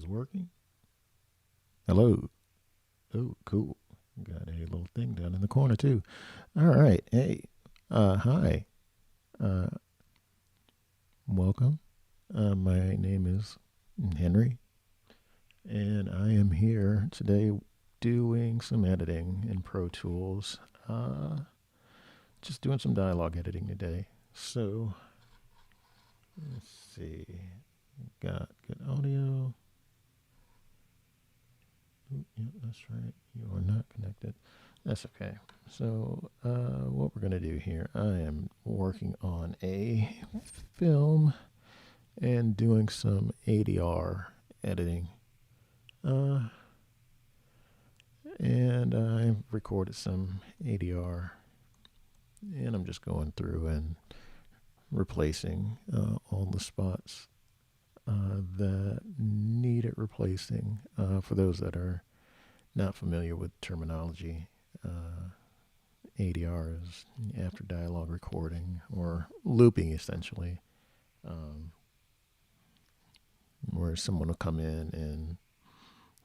this working? Hello. Oh, cool. Got a little thing down in the corner too. All right. Hey. Hi. Uh, welcome. My name is Henry, and I am here today doing some editing in Pro Tools. Just doing some dialogue editing today. So let's see. Got good audio. Ooh, yeah, that's right. You are not connected. That's okay. So, what we're going to do here, I am working on a film and doing some ADR editing. Uh, and I recorded some ADR, and I'm just going through and replacing all the spots that need it replacing. For those that are not familiar with terminology, ADR is after dialogue recording or looping essentially, um, where someone will come in and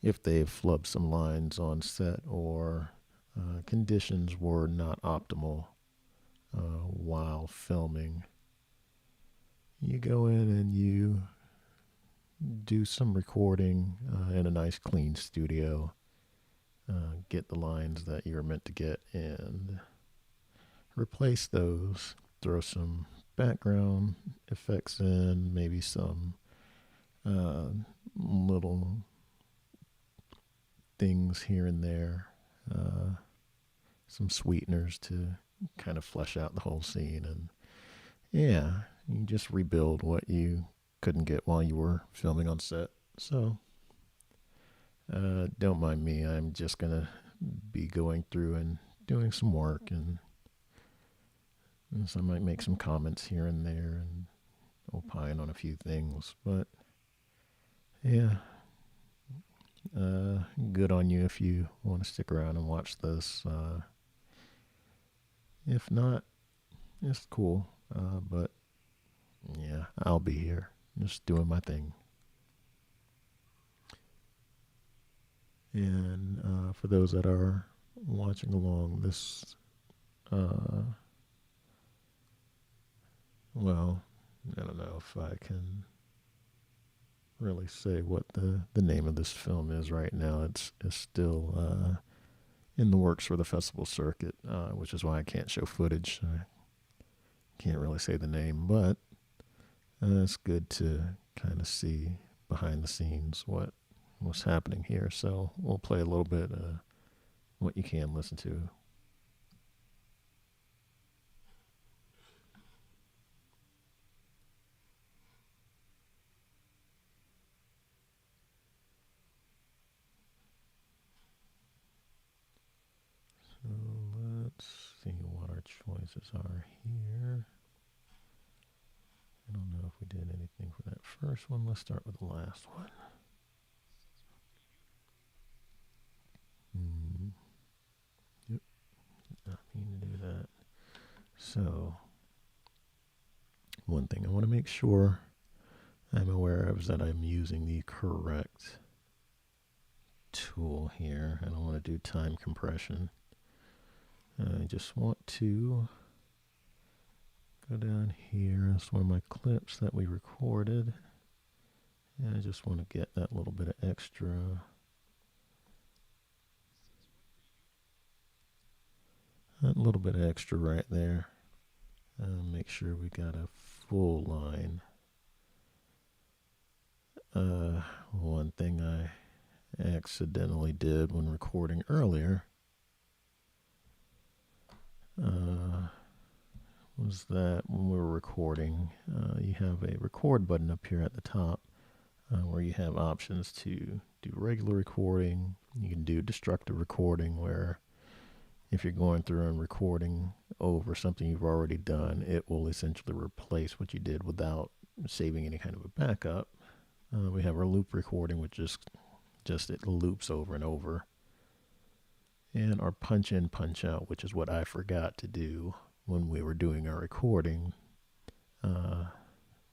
if they've flubbed some lines on set or conditions were not optimal while filming, you go in and you do some recording in a nice clean studio, get the lines that you're meant to get and replace those, throw some background effects in, maybe some uh, little things here and there, uh, some sweeteners to kind of flesh out the whole scene. And yeah, you just rebuild what you couldn't get while you were filming on set. So don't mind me. I'm just going to be going through and doing some work. And so I might make some comments here and there and opine on a few things. But yeah, good on you if you want to stick around and watch this. If not, it's cool. But yeah, I'll be here just doing my thing. And for those that are watching along, this, uh, well, I don't know if I can really say what the name of this film is right now. It's still in the works for the festival circuit, which is why I can't show footage. I can't really say the name, but it's good to kind of see behind the scenes what's happening here. So we'll play a little bit what you can listen to. So let's see what our choices are here. I don't know if we did anything for that first one. Let's start with the last one. Hmm. Yep, did not mean to do that. So, one thing I want to make sure I'm aware of is that I'm using the correct tool here. I don't want to do time compression. I just want to go down here. That's one of my clips that we recorded. And I just want to get that little bit of extra. That little bit of extra right there. Make sure we got a full line. One thing I accidentally did when recording earlier was that when we were recording, you have a record button up here at the top where you have options to do regular recording. You can do destructive recording where if you're going through and recording over something you've already done, it will essentially replace what you did without saving any kind of a backup. We have our loop recording, which just it loops over and over. And our punch in, punch out, which is what I forgot to do when we were doing our recording,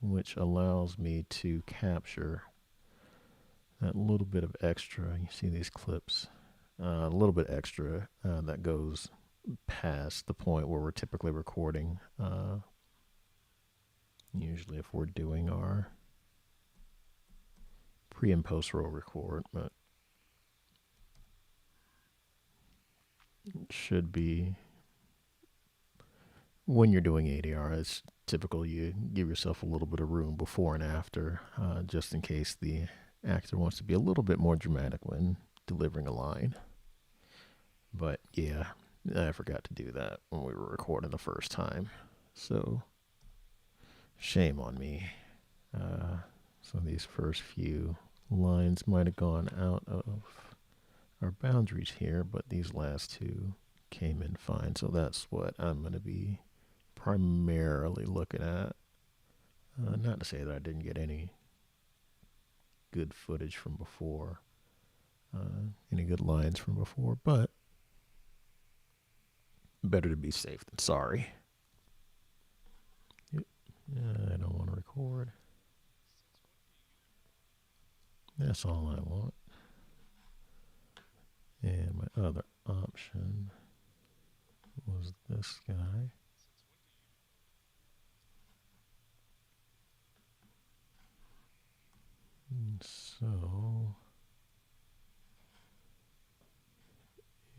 which allows me to capture that little bit of extra. You see these clips, a little bit extra that goes past the point where we're typically recording. Usually, if we're doing our pre and post roll record, but it should be when you're doing ADR, it's typical you give yourself a little bit of room before and after, just in case the actor wants to be a little bit more dramatic when delivering a line. But yeah, I forgot to do that when we were recording the first time. So, shame on me. So these first few lines might have gone out of our boundaries here, but these last two came in fine. So that's what I'm going to be primarily looking at. Not to say that I didn't get any good footage from before, any good lines from before, but better to be safe than sorry. Yep. I don't want to record. That's all I want. And my other option was this guy. And so,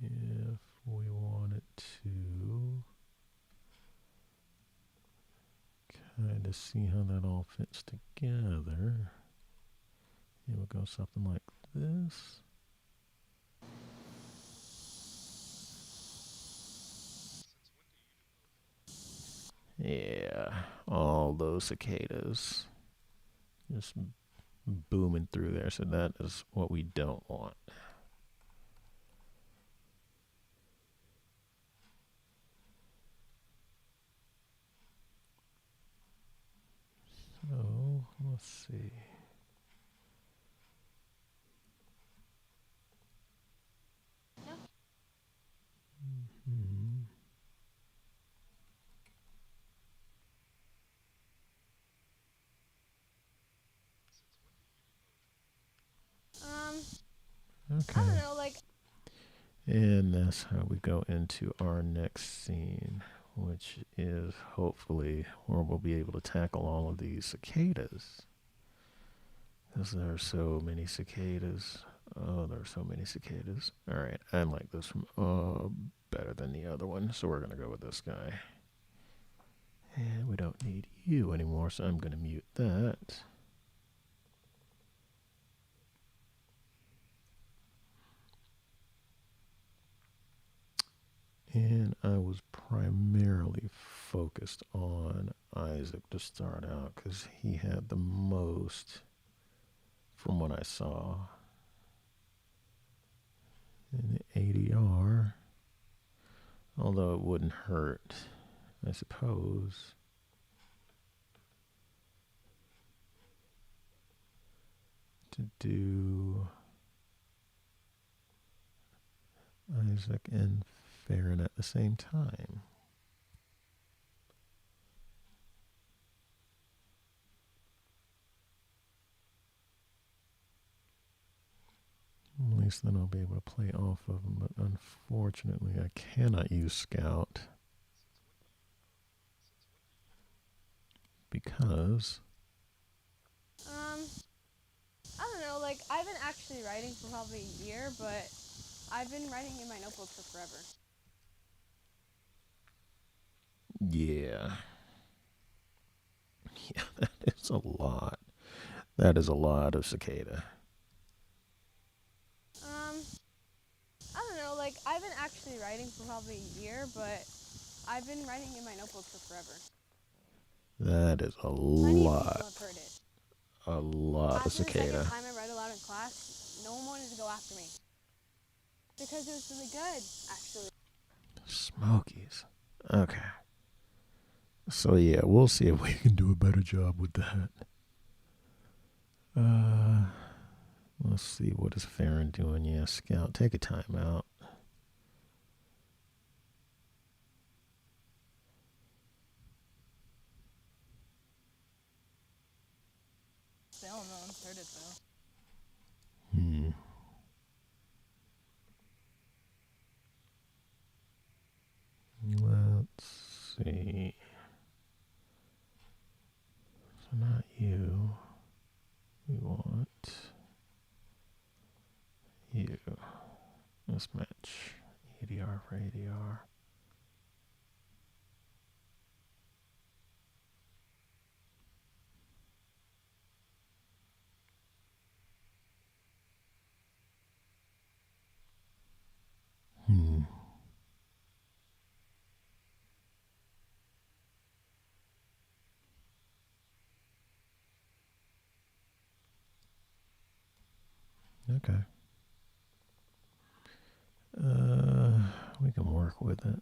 if we wanted to kind of see how that all fits together, it would go something like this. Yeah, all those cicadas just booming through there. So that is what we don't want. So let's see. Mm-hmm. Okay. I don't know, like. And that's how we go into our next scene, which is hopefully where we'll be able to tackle all of these cicadas. Because there are so many cicadas. Oh, there are so many cicadas. All right, I like this one better than the other one, so we're going to go with this guy. And we don't need you anymore, so I'm going to mute that. And I was primarily focused on Isaac to start out because he had the most, from what I saw, in ADR. Although it wouldn't hurt, I suppose, to do Isaac and Farron at the same time. At least then I'll be able to play off of them, but unfortunately I cannot use Scout because I don't know, like, I've been actually writing for probably a year, but I've been writing in my notebook for forever. yeah. Yeah, that is a lot. That is a lot of cicada. I don't know, like, I've been actually writing for probably a year, but I've been writing in my notebook for forever. That is a Plenty of people lot. have heard it. A lot of After the second cicada. time I read aloud in class, no one wanted to go after me. Because it was really good, actually. Smokies. Okay. So yeah, we'll see if we can do a better job with that. Let's see, what is Farron doing? Yeah, Scout, take a time out. Still, no one's heard it, though. see. So not you. We want you. Let's match ADR for ADR. Hmm. Okay. We can work with it.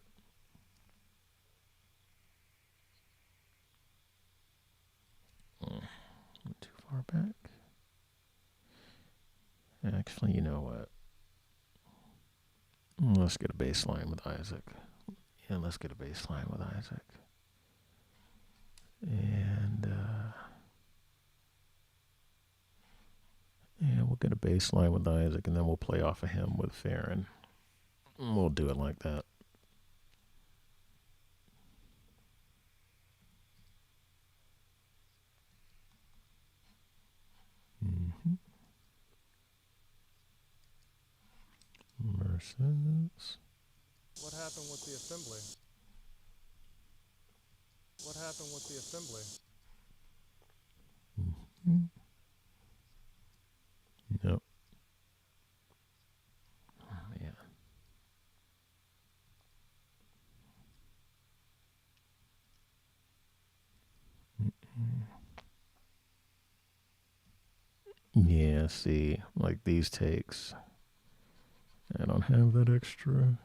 Not too far back. Actually, you know what? Let's get a baseline with Isaac. Yeah, let's get a baseline with Isaac. And yeah, we'll get a baseline with Isaac, and then we'll play off of him with Farron. We'll do it like that. Mm-hmm. Versus. What happened with the assembly? What happened with the assembly? Mm-hmm. Nope. Oh, man. Yeah, see, like these takes. I don't have that extra.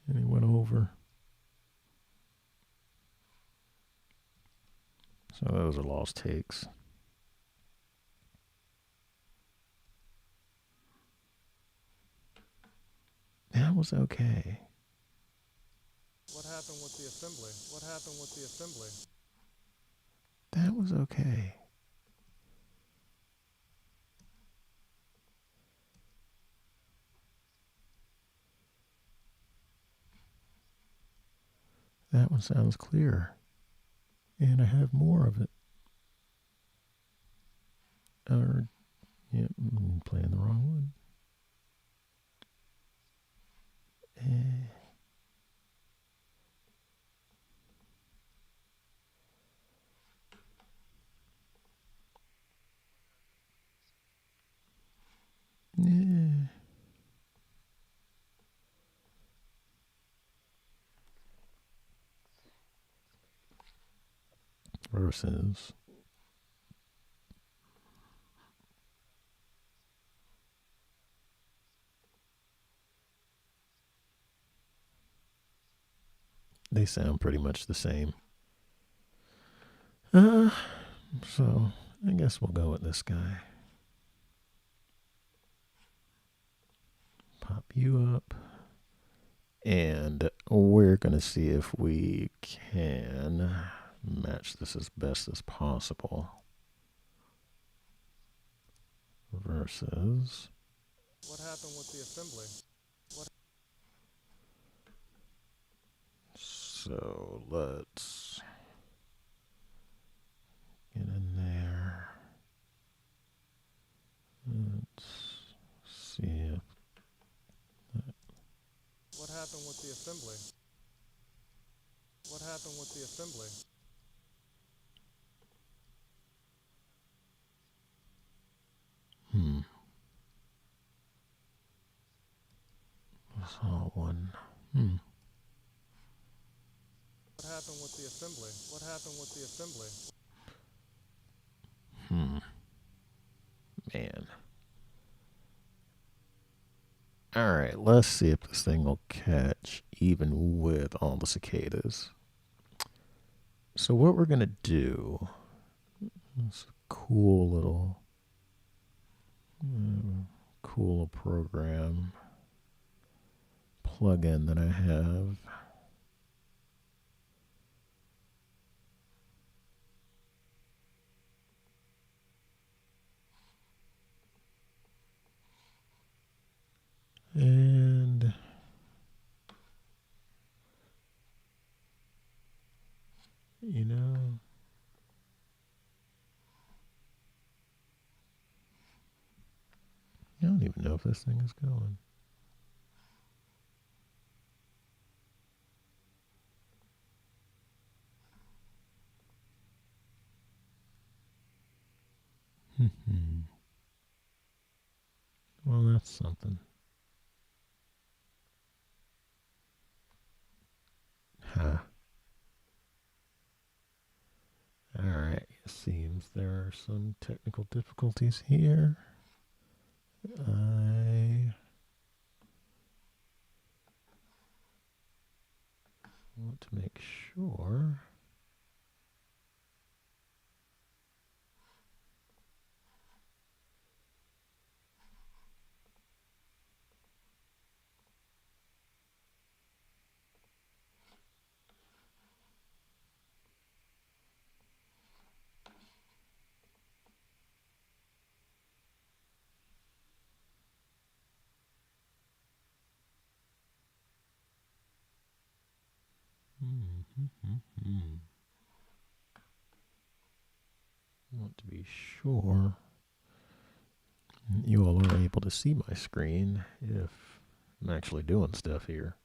And he went over. So those are lost takes. That was okay. What happened with the assembly? What happened with the assembly? That was okay. That one sounds clear. And I have more of it. Or, yeah, playing the wrong one. Eh. Yeah. Versus. They sound pretty much the same. So I guess we'll go with this guy. Pop you up. And we're going to see if we can match this as best as possible. Versus. What happened with the assembly? So let's get in there. Let's see if. What happened with the assembly? What happened with the assembly? I saw one. What happened with the assembly? What happened with the assembly? Man. Alright, let's see if this thing will catch even with all the cicadas. So what we're going to do, this cool program plugin that I have. And if this thing is going. Well, that's something. Huh. Alright, seems there are some technical difficulties here. I want to make sure. I want to be sure you all are able to see my screen if I'm actually doing stuff here.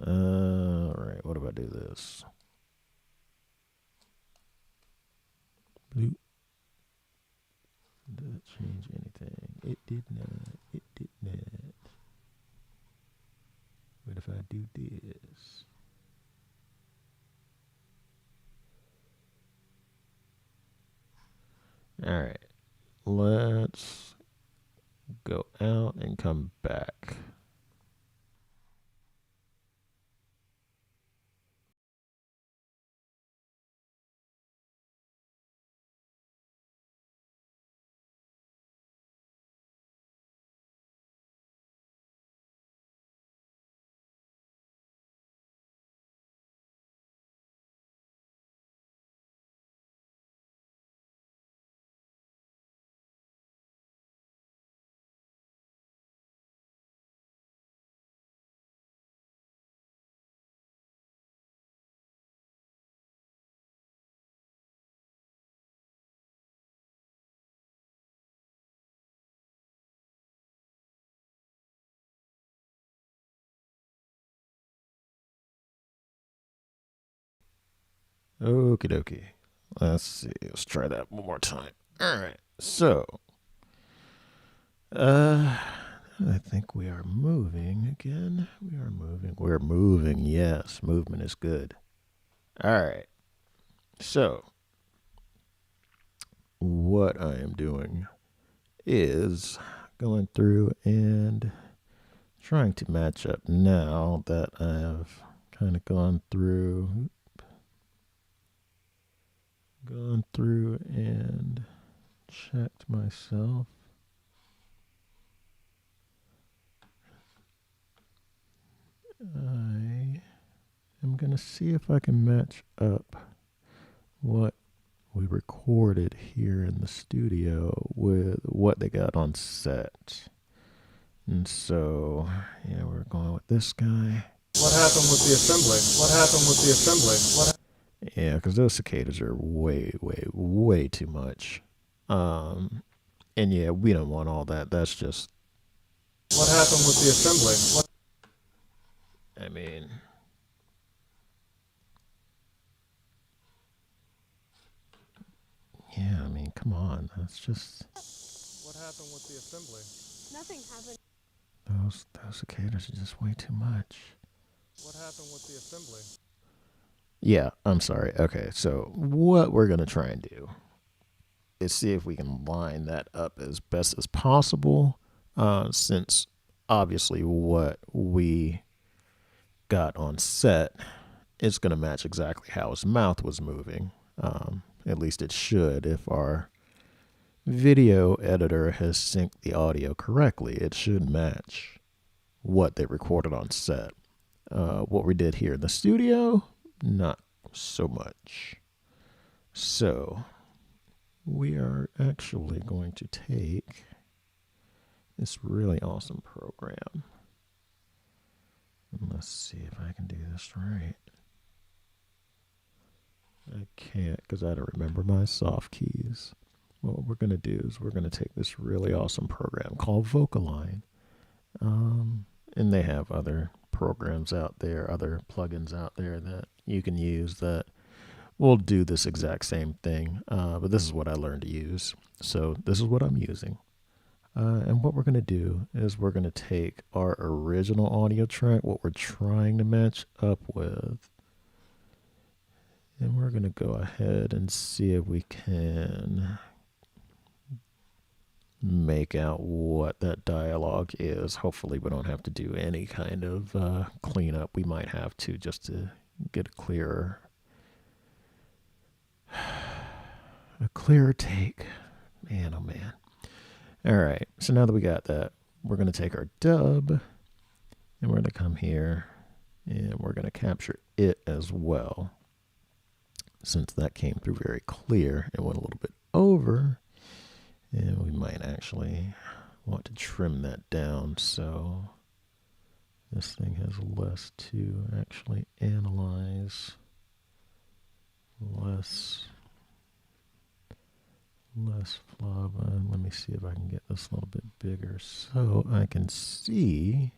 Alright, what if I do this? Bloop. Did it change anything? It did not. It did not. What if I do this? Alright, let's go out and come back. Okie dokie. Let's see. Let's try that one more time. Alright, so. I think we are moving again. We are moving. We're moving. Yes, movement is good. Alright. So, what I am doing is going through and trying to match up now that I've kind of gone through and checked myself. I am going to see if I can match up what we recorded here in the studio with what they got on set. And so, yeah, we're going with this guy. What happened with the assembly? What happened with the assembly? Yeah, because those cicadas are way, way, way too much. And yeah, we don't want all that. That's just. What happened with the assembly? I mean. Yeah, I mean, come on. That's just. What happened with the assembly? Nothing happened. Those cicadas are just way too much. What happened with the assembly? Yeah, I'm sorry. Okay, so what we're going to try and do is see if we can line that up as best as possible, since obviously what we got on set is going to match exactly how his mouth was moving. At least it should. If our video editor has synced the audio correctly, it should match what they recorded on set. What we did here in the studio, not so much. So we are actually going to take this really awesome program. And let's see if I can do this right. I can't because I don't remember my soft keys. what we're going to do is we're going to take this really awesome program called Vocaline. And they have other programs out there, other plugins out there that you can use that will do this exact same thing. But this is what I learned to use. So this is what I'm using. And what we're going to do is we're going to take our original audio track, what we're trying to match up with, and we're going to go ahead and see if we can make out what that dialogue is. Hopefully we don't have to do any kind of cleanup. We might have to just to get a clearer take. Man, oh man. All right, so now that we got that, we're going to take our dub and we're going to come here and we're going to capture it as well. Since that came through very clear, it went a little bit over, and we might actually want to trim that down so this thing has less to actually analyze, less flub. Let me see if I can get this a little bit bigger so I can see.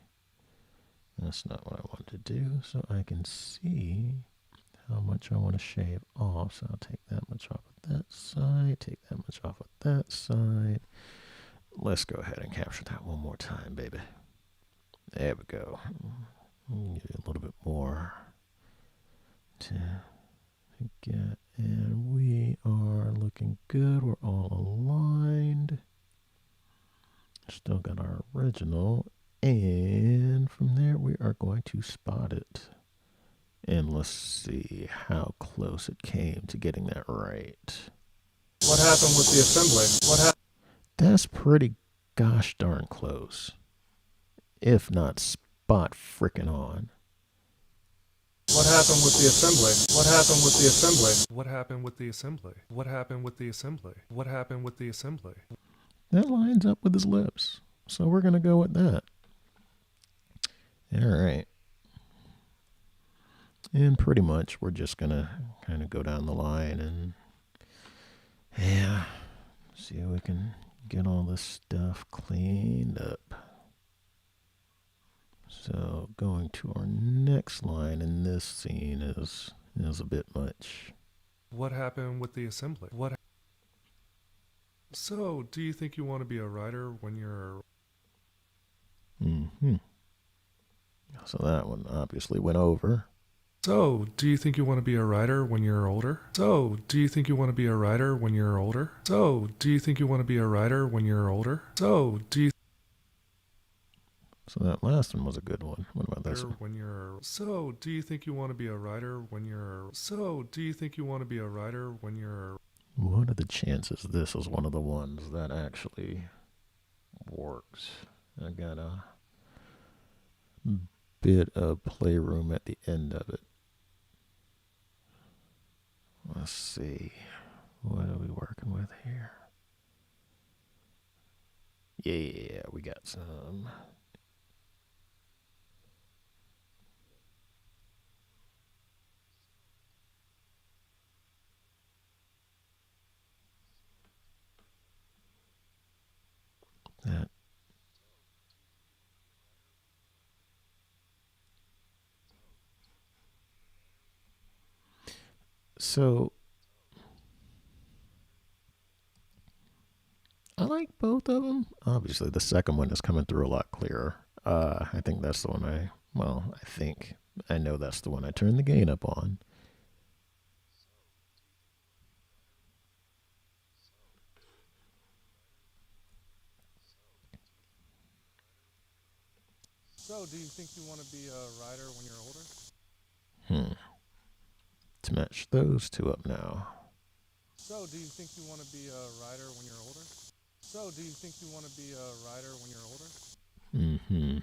That's not what I want to do. So I can see how much I want to shave off. So I'll take that much off of that side, take that much off of that side. Let's go ahead and capture that one more time, baby. There we go. Give it a little bit more to get, and we are looking good. We're all aligned. Still got our original, and from there we are going to spot it. And let's see how close it came to getting that right. What happened with the assembly? That's pretty gosh darn close. If not spot frickin' on. What happened with the assembly? What happened with the assembly? What happened with the assembly? What happened with the assembly? What happened with the assembly? That lines up with his lips. So we're going to go with that. All right. And pretty much we're just going to kind of go down the line and, yeah, see if we can get all this stuff cleaned up. So going to our next line in this scene is a bit much. What happened with the assembly? So, do you think you want to be a writer when you're... Mm-hmm. So that one obviously went over. So, do you think you want to be a writer when you're older? So, do you think you want to be a writer when you're older? So, do you think you want to be a writer when you're older? So, do you... So that last one was a good one. What about this one? When you're... So, do you think you want to be a writer when you're... So, do you think you want to be a writer when you're... What are the chances this is one of the ones that actually works? I got a bit of playroom at the end of it. Let's see. What are we working with here? Yeah, we got some. That. So I like both of them. Obviously, the second one is coming through a lot clearer. I think that's the one I know that's the one I turned the gain up on. So, do you think you want to be a writer when you're older? To match those two up now. So, do you think you want to be a writer when you're older? So, do you think you want to be a writer when you're older? Mm-hmm.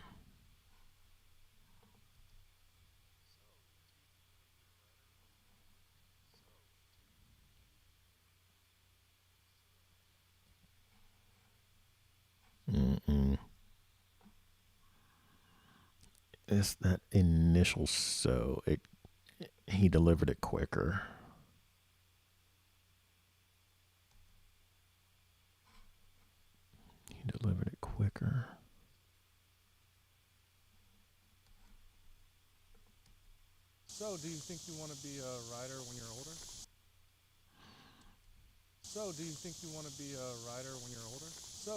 Mm-mm. It's that initial he delivered it quicker. He delivered it quicker. So, do you think you want to be a writer when you're older? So, do you think you want to be a writer when you're older? So,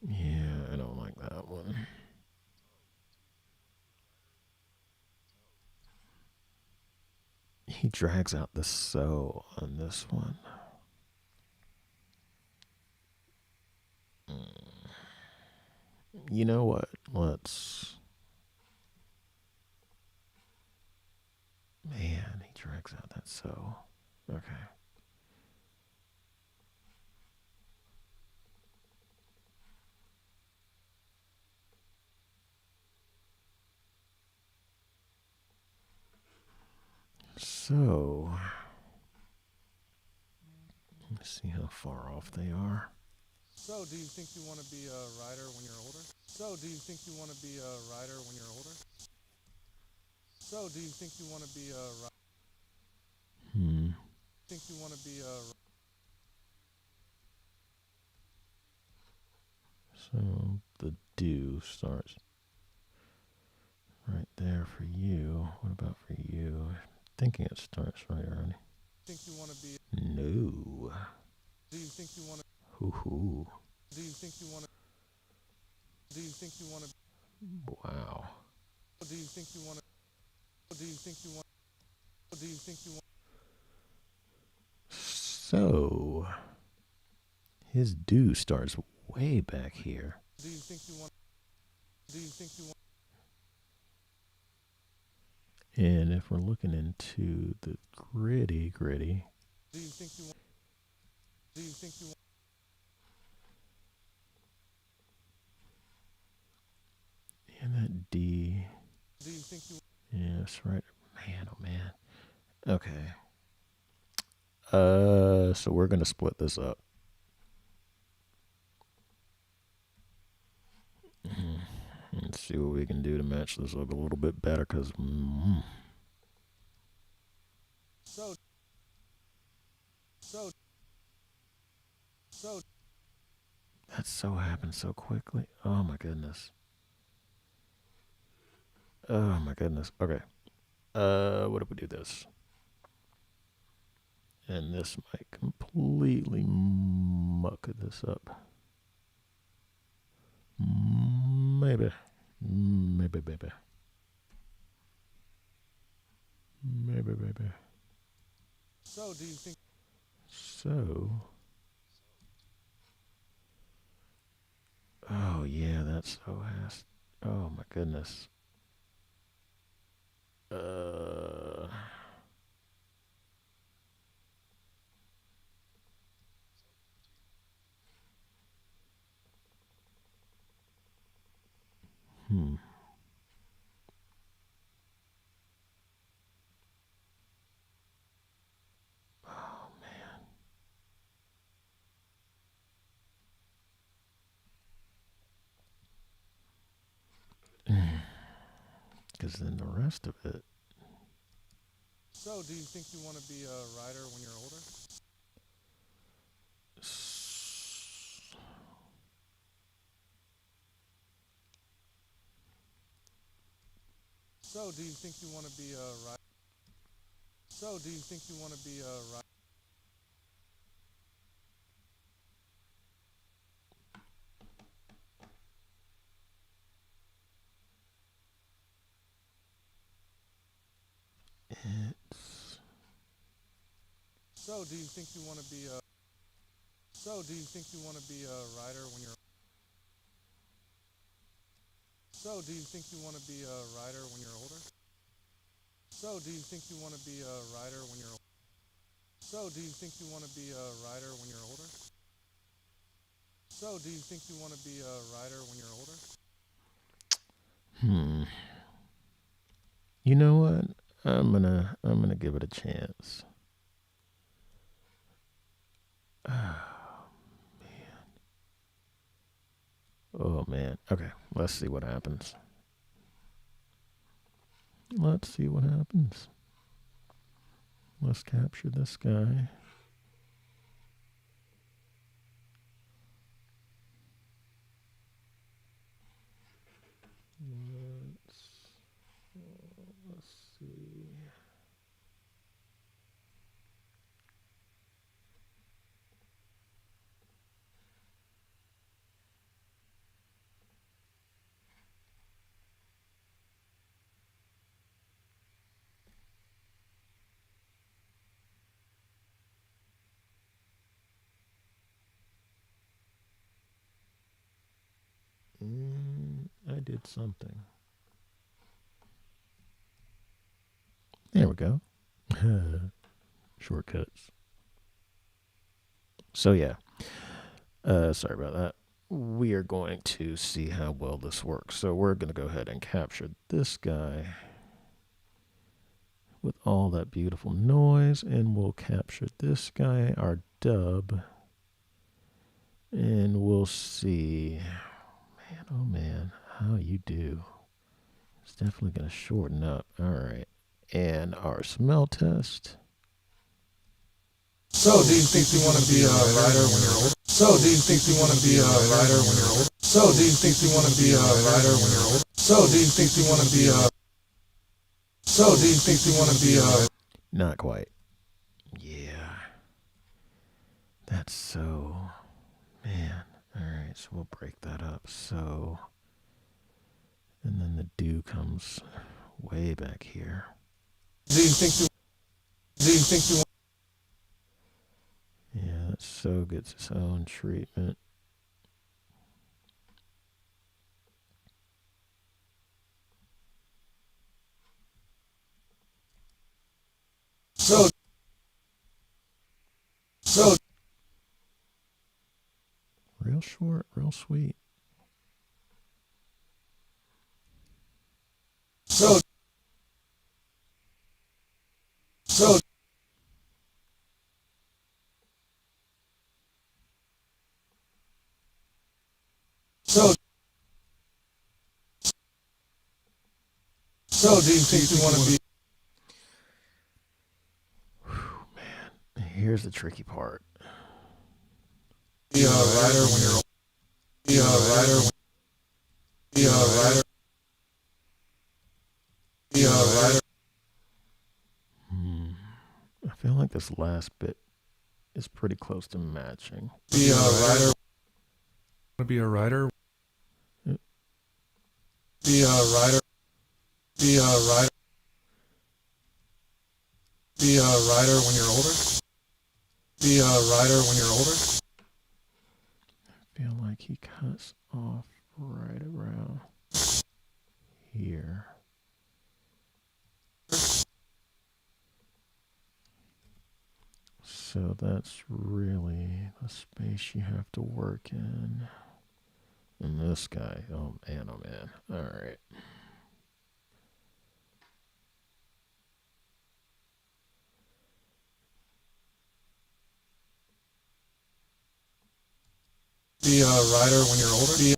Yeah, I don't like that one. He drags out the so on this one. You know what? Man, he drags out that so. Okay. So, let's see how far off they are. so, do you think you want to be a writer when you're older? So, do you think you want to be a writer when you're older? So, do you think you want to be a think you want to be a So the do starts right there for you. What about for you? I'm thinking it starts right already. think you want to be No. do you think you want to Hoo hoo. do you think you want to do you think you want to Wow. do you think you want to do you think you want do you think you want So his do starts way back here. do you think you want do you think you want And if we're looking into the gritty, do you think you want do you think you want and that D, do you think you yes, right. Man, oh man. Okay. So we're gonna split this up. Let's see what we can do to match this up a little bit better, because so that so happened so quickly. Oh my goodness. Oh my goodness. Okay. What if we do this? And this might completely muck this up. Maybe. Maybe. so do you think So. Oh yeah, that's so has. Oh my goodness. Uh. Hmm. Oh man. Because then the rest of it. so do you think you want to be a writer when you're older? So do you think you want to be a writer? So do you think you want to be a writer? It's. So do you think you want to be a so do you think you want to be a writer when you're so do you think you want to be a writer when you're older? So do you think you want to be a writer when you're so do you think you want to be a writer when you're older? So do you think you want to be a writer when you're older? You know what? I'm gonna give it a chance. Oh man. Okay, let's see what happens. Let's see what happens. Let's capture this guy. Let's see. I did something. There we go. Shortcuts. So yeah, sorry about that. We are going to see how well this works. So we're going to go ahead and capture this guy with all that beautiful noise, and we'll capture this guy, our dub, and we'll see, man, oh man, how you do. It's definitely going to shorten up. All right. And our smell test. So, do you think you want to be a writer when you're older? So, do you think you want to be a writer when you're older? So, do you think you want to be a writer when you're older? So, do you think you want to be a... So, do you think you want to be a... Not quite. Yeah. That's so... Man. All right, so we'll break that up. So... And then the do comes way back here. Do you think you... Do you think you... Yeah, that so gets its own treatment. So... So... Real short, real sweet. So... So... So... So, do you think you want to be... Man, here's the tricky part. Be a writer when you're... Be a writer when... Be a writer... Be a writer... I feel like this last bit is pretty close to matching. Be a writer... Want to be a writer? Be a writer... Be a writer... Be a writer when you're older? Be a writer when you're older? I feel like he cuts off right around here. So that's really the space you have to work in. And this guy, oh man, oh man. All right. Be a writer when you're older? Be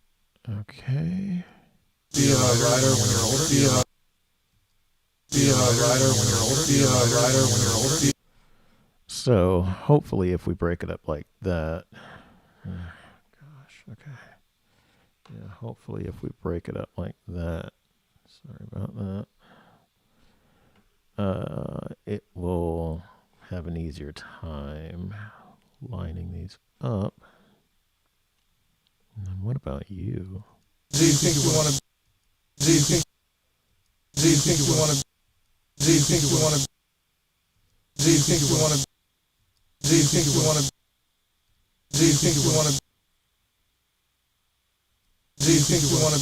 Okay. Be a writer when you're older? Be a writer when you're older? Be a writer when you're older? So hopefully if we break it up like that, gosh, okay. Yeah, hopefully if we break it up like that, sorry about that, it will have an easier time lining these up. And then what about you? Do you think you want to... Do you think... Do you think you want to... Do you think you want to... Do you think you want to... Do you think you want to... Do you think you want to... Do you think you want to...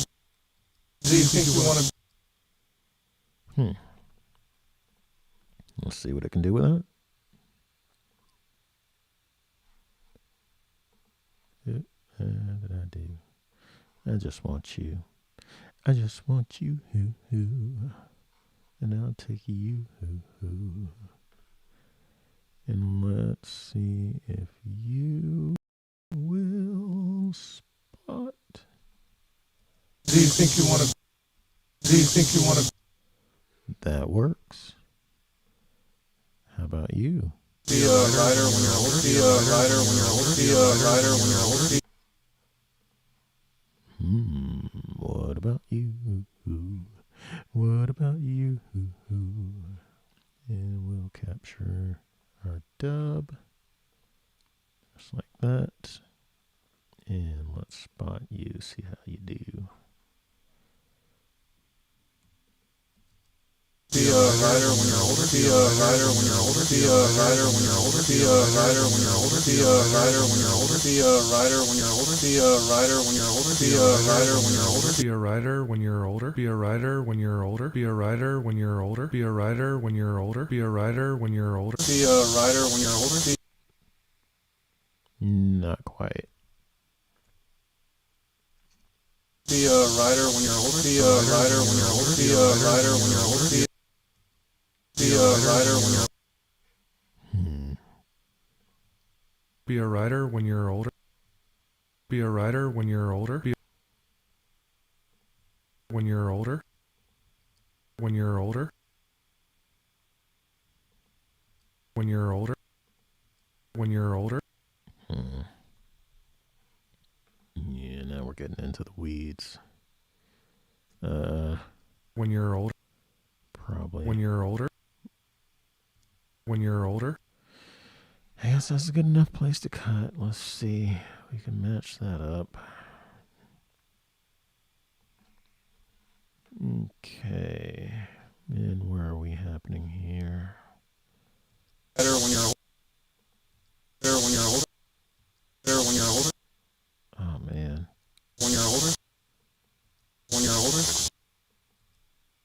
Do you think you want to... Let's see what it can do with that. What did I do? I just want you. I just want you, and I'll take you, and let's see if you will spot. Do you think you want to... Do you think you want to... That works. How about you? Be a writer when you're older. Be a writer when you're older. Be a writer when you're older. What about you? What about you? And we'll capture our dub. Just like that. And let's spot you, see how you do. Be a writer when you're older. Be a writer when you're older. Be a writer when you're older. Be a writer when you're older. Be a writer when you're older. Be a writer when you're older. Be a writer when you're older. Be a writer when you're older. Be a writer when you're older. Be a writer when you're older. Be a writer when you're older. Be a writer when you're older. Be a writer when you're older. Be a writer when you're older. Not quite. Be a writer when you're older. Be a writer when you're older. Be a writer when you're older. Be a writer when you're Be a writer when you're older. Be a writer when you're older. Be when you're older. When you're older. When you're older. When you're older. Yeah, now we're getting into the weeds. When you're older. Probably. When you're older. When you're older. I guess that's a good enough place to cut. Let's see. We can match that up. Okay. And where are we happening here? better when you're older. Better when you're older. Better when you're older. Oh, man. When you're older. When you're older.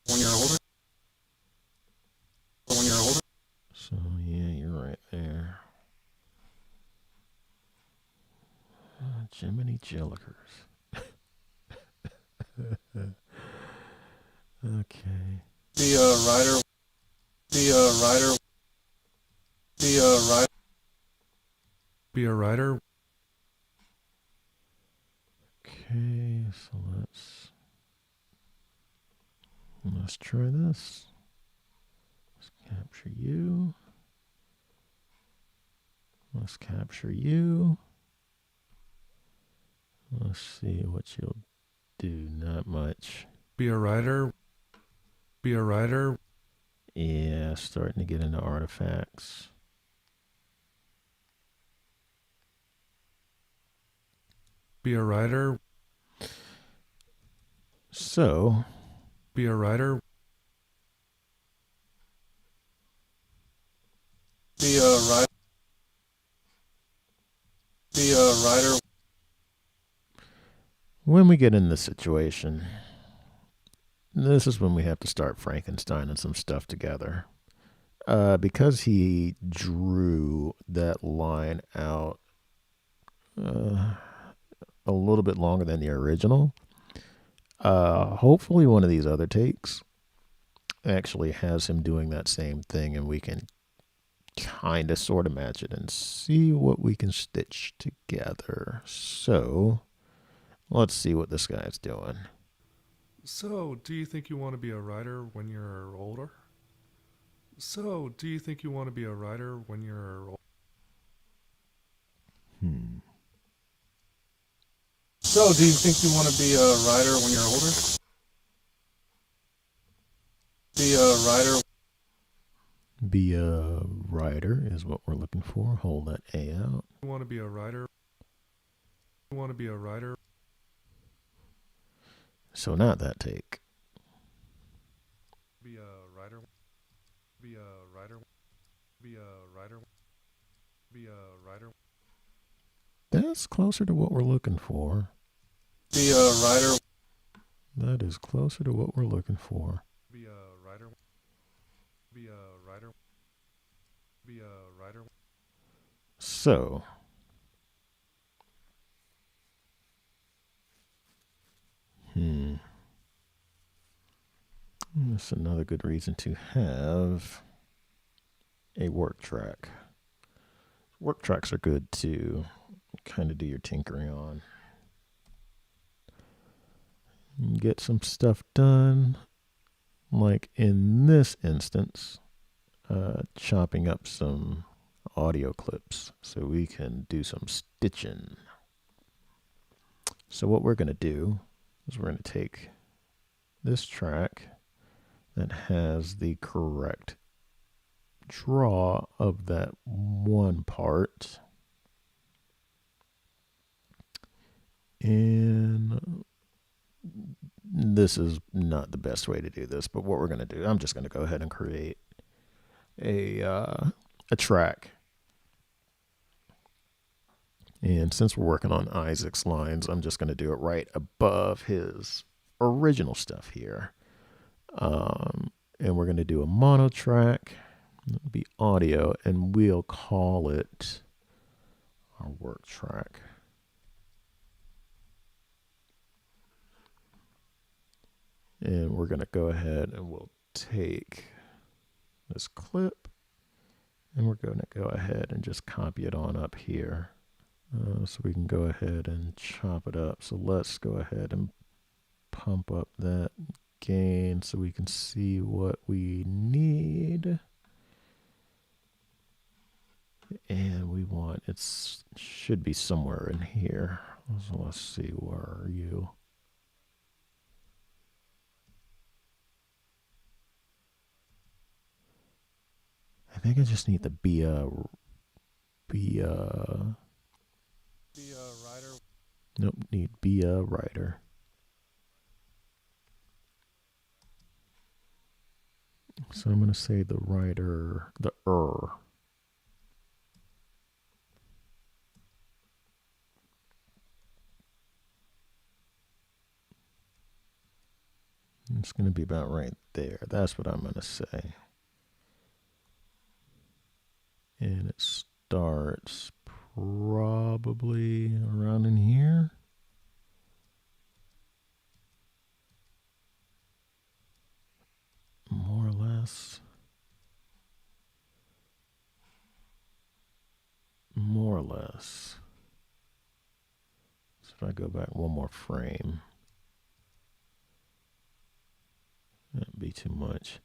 When you're older. When you're older. So, yeah, you're right there. Jiminy Jillikers. Okay. Be a writer. Be a writer. Be a writer. Be a writer. Okay, so let's try this. Let's capture you. Let's capture you. Let's see what you'll do. Not much. Be a writer. Be a writer. Yeah, starting to get into artifacts. Be a writer. So, Be a writer. Be a writer. Be a writer. when we get in this situation, this is when we have to start Frankensteining some stuff together. Because he drew that line out a little bit longer than the original, hopefully one of these other takes actually has him doing that same thing, and we can kind of sort of match it and see what we can stitch together. So let's see what this guy's doing. So, do you think you want to be a writer when you're older? So, do you think you want to be a writer when you're older? So, do you think you want to be a writer when you're older? Be a writer. Be a writer is what we're looking for. Hold that A out. You want to be a writer? You want to be a writer? So not that take. Be a writer? Be a writer? Be a writer? Be a writer? That's closer to what we're looking for. Be a writer. That is closer to what we're looking for. Be a writer? Be a writer? Be a writer? So, that's another good reason to have a work track. Work tracks are good to kind of do your tinkering on. Get some stuff done. Like in this instance, chopping up some audio clips so we can do some stitching. So what we're going to do is we're going to take this track that has the correct draw of that one part, and this is not the best way to do this, but what we're going to do, I'm just going to go ahead and create a track. And since we're working on Isaac's lines, I'm just going to do it right above his original stuff here. And we're going to do a mono track. It'll be audio, and we'll call it our work track. And we're going to go ahead and we'll take this clip, and we're going to go ahead and just copy it on up here. So we can go ahead and chop it up. So let's go ahead and pump up that gain so we can see what we need. And we want, it should be somewhere in here. So let's see, where are you? I think I just need to be a writer. Nope, need be a writer. So I'm going to say the writer, the It's going to be about right there. That's what I'm going to say. And it starts probably around in here. More or less. More or less. So if I go back one more frame, that'd be too much.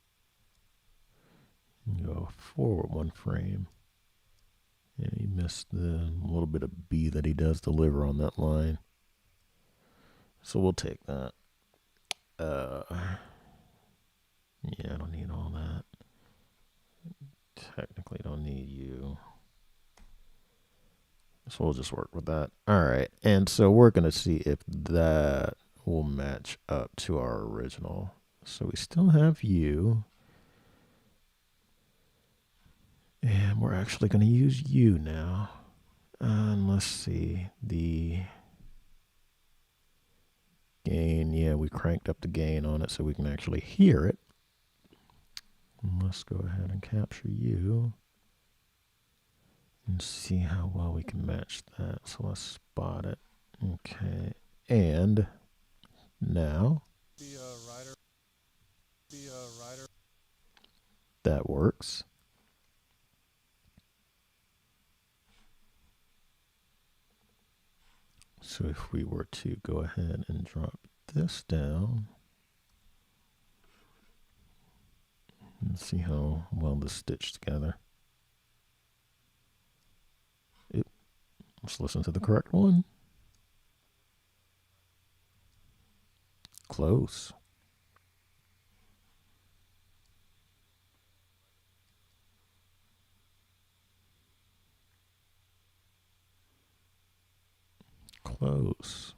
Go forward one frame. Yeah, he missed the little bit of B that he does deliver on that line. So we'll take that. Yeah, I don't need all that. Technically don't need you. So we'll just work with that. All right. And so we're going to see if that will match up to our original. So we still have you. And we're actually going to use you now. And let's see. The gain. Yeah, we cranked up the gain on it so we can actually hear it. And let's go ahead and capture you. And see how well we can match that. So let's spot it. Okay. And now. Be a writer. Be a writer. That works. So if we were to go ahead and drop this down. And see how well this stitched together. Let's listen to the correct one. Close. Close.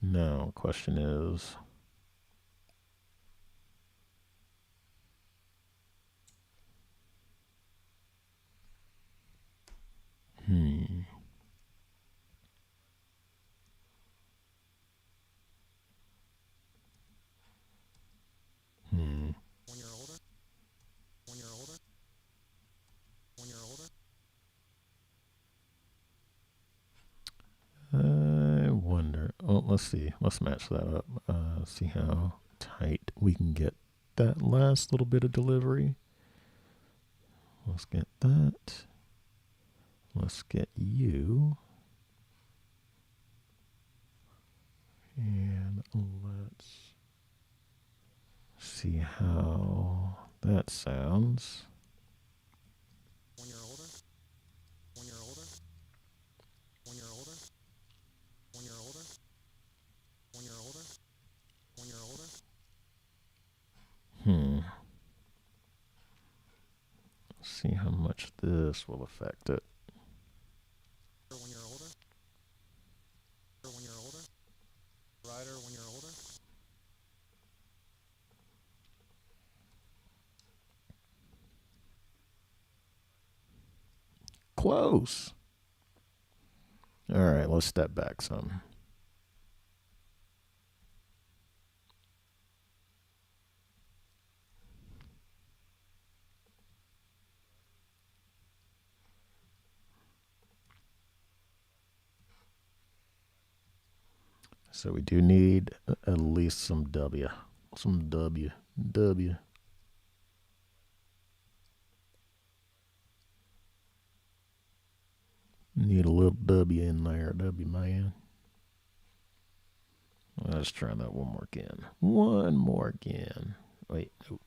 Now, the question is, I wonder. Oh, let's see. Let's match that up. See how tight we can get that last little bit of delivery. Let's get that. Let's get you. And let's See how that sounds. When you're older, when you're older, when you're older, when you're older, when you're older, when you're older. See how much this will affect it. When you're older, when you're older, rider when you're older. Close. All right, let's step back some. So we do need at least some W. Some W. W. Need a little W in there, W man. Let's try that one more again. One more again. Wait, nope.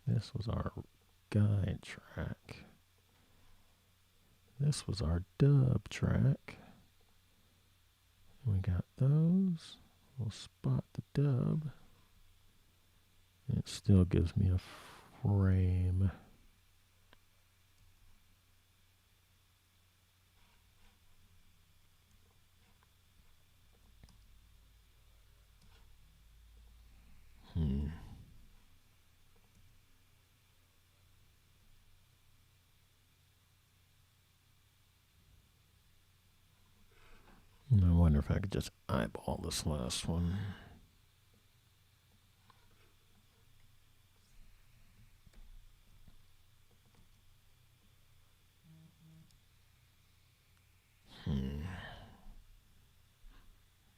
This was our guide track. This was our dub track. We got those. We'll spot the dub. It still gives me a frame. I wonder if I could just eyeball this last one.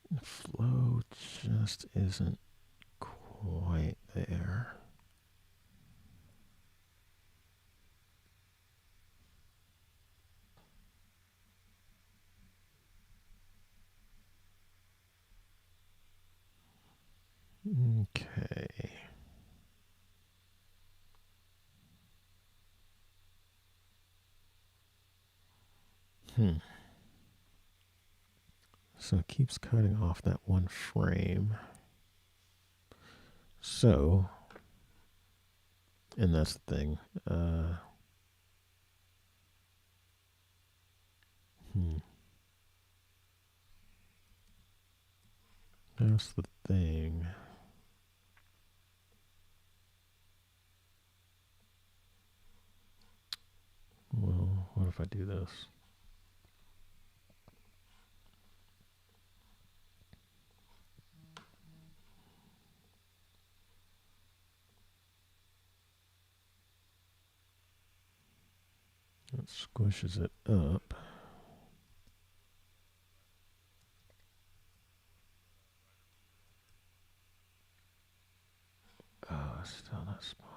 The flow just isn't quite there. Okay. So it keeps cutting off that one frame. So, and that's the thing. That's the thing. Well, what if I do this? It squishes it up. Oh, still that spot.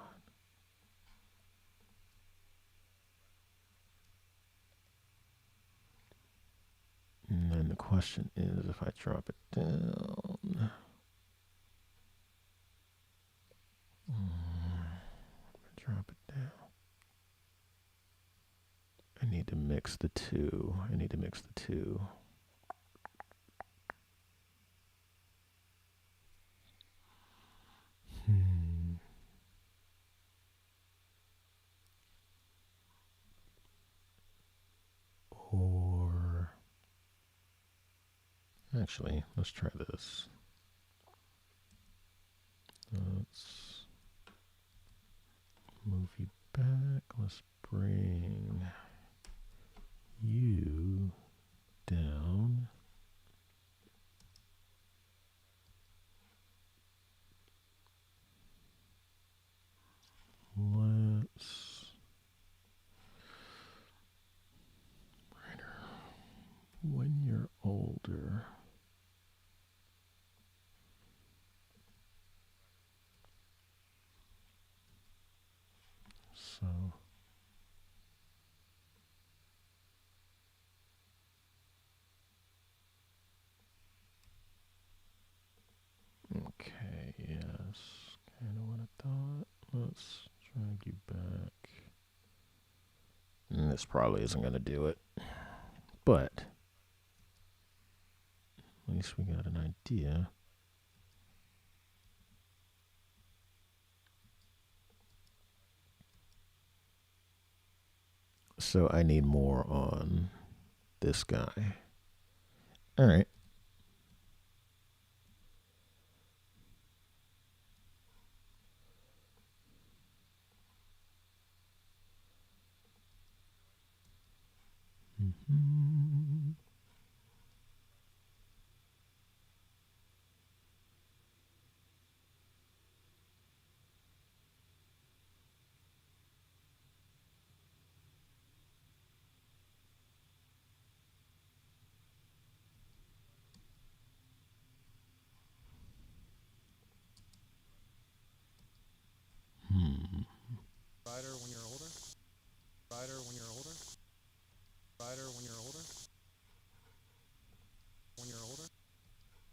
And then the question is if I drop it down. Drop it down. I need to mix the two. Or actually, let's try this. Let's move you back. Let's bring you down. Let's when you're older. So And this probably isn't going to do it. But at least we got an idea. So I need more on this guy. All right. Mm-hmm. Writer when you're older. Writer when you're older. Writer when you're older. When you're older.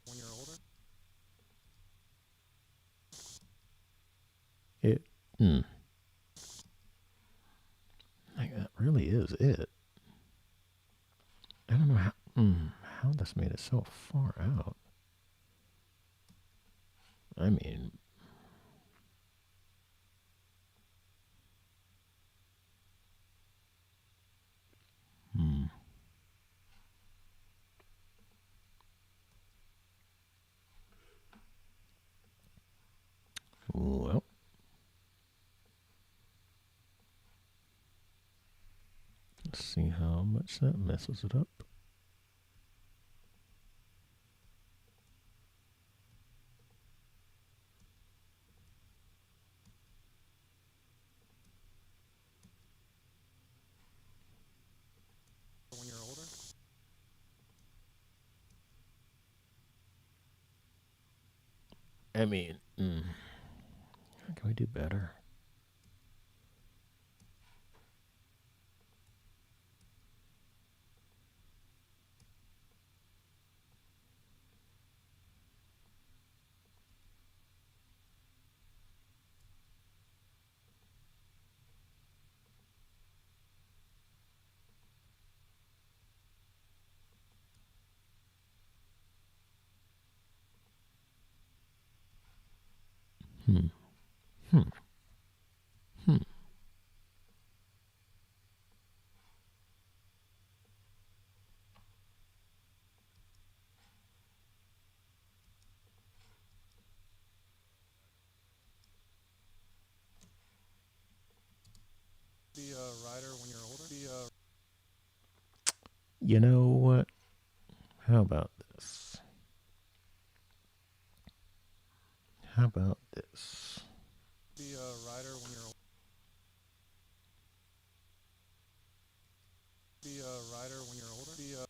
When you're older. Like that really is it. I don't know how this made it so far out. I mean, well, let's see how much that messes it up. When you're older. I mean, how can we do better? Be a writer when you're older. Be a. You know what? How about this? How about this? Be a writer when you're older. Be a writer when you're older. Be a.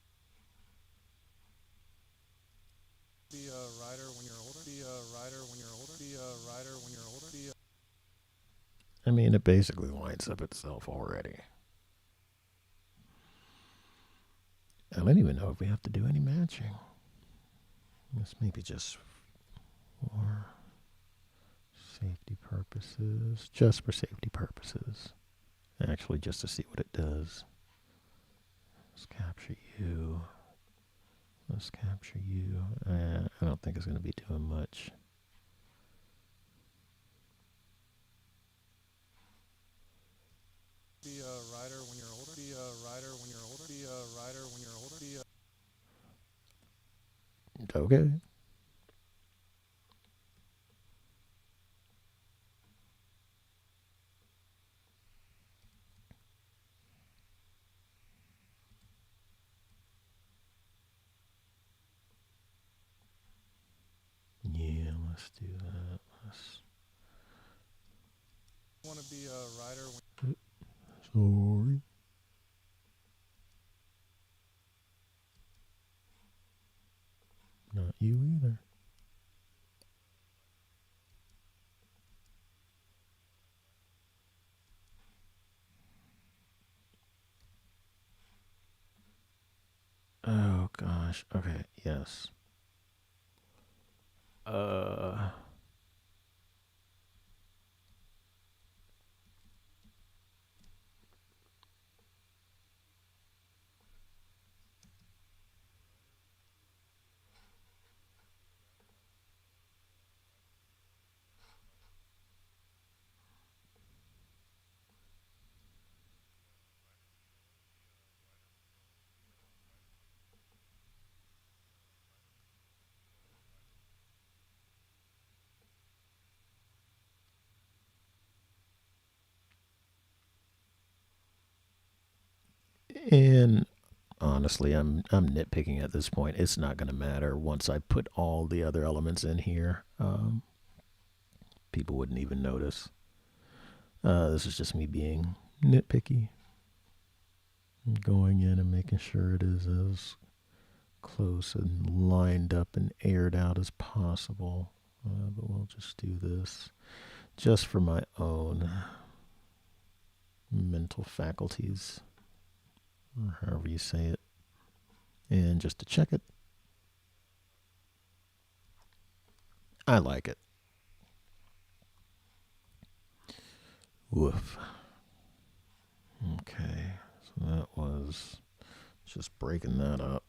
Be a writer when you're older. Be a writer when you're older. Be a writer when you're older. Be a. I mean, it basically lines up itself already. I don't even know if we have to do any matching. This may be just for safety purposes. Just for safety purposes. Actually, just to see what it does. Let's capture you. Let's capture you. I don't think it's going to be doing much. Be a writer when you're older. Be a writer when you're older. Be a writer when you're older. Be a. Okay. Yeah, let's do that. Let's... Want to be a writer when. Sorry. Not you either. Oh gosh. Okay, yes. And honestly, I'm nitpicking at this point. It's not going to matter once I put all the other elements in here. People wouldn't even notice. This is just me being nitpicky, going in and making sure it is as close and lined up and aired out as possible. But we'll just do this just for my own mental faculties, or however you say it. And just to check it, I like it. Woof. Okay, so that was just breaking that up.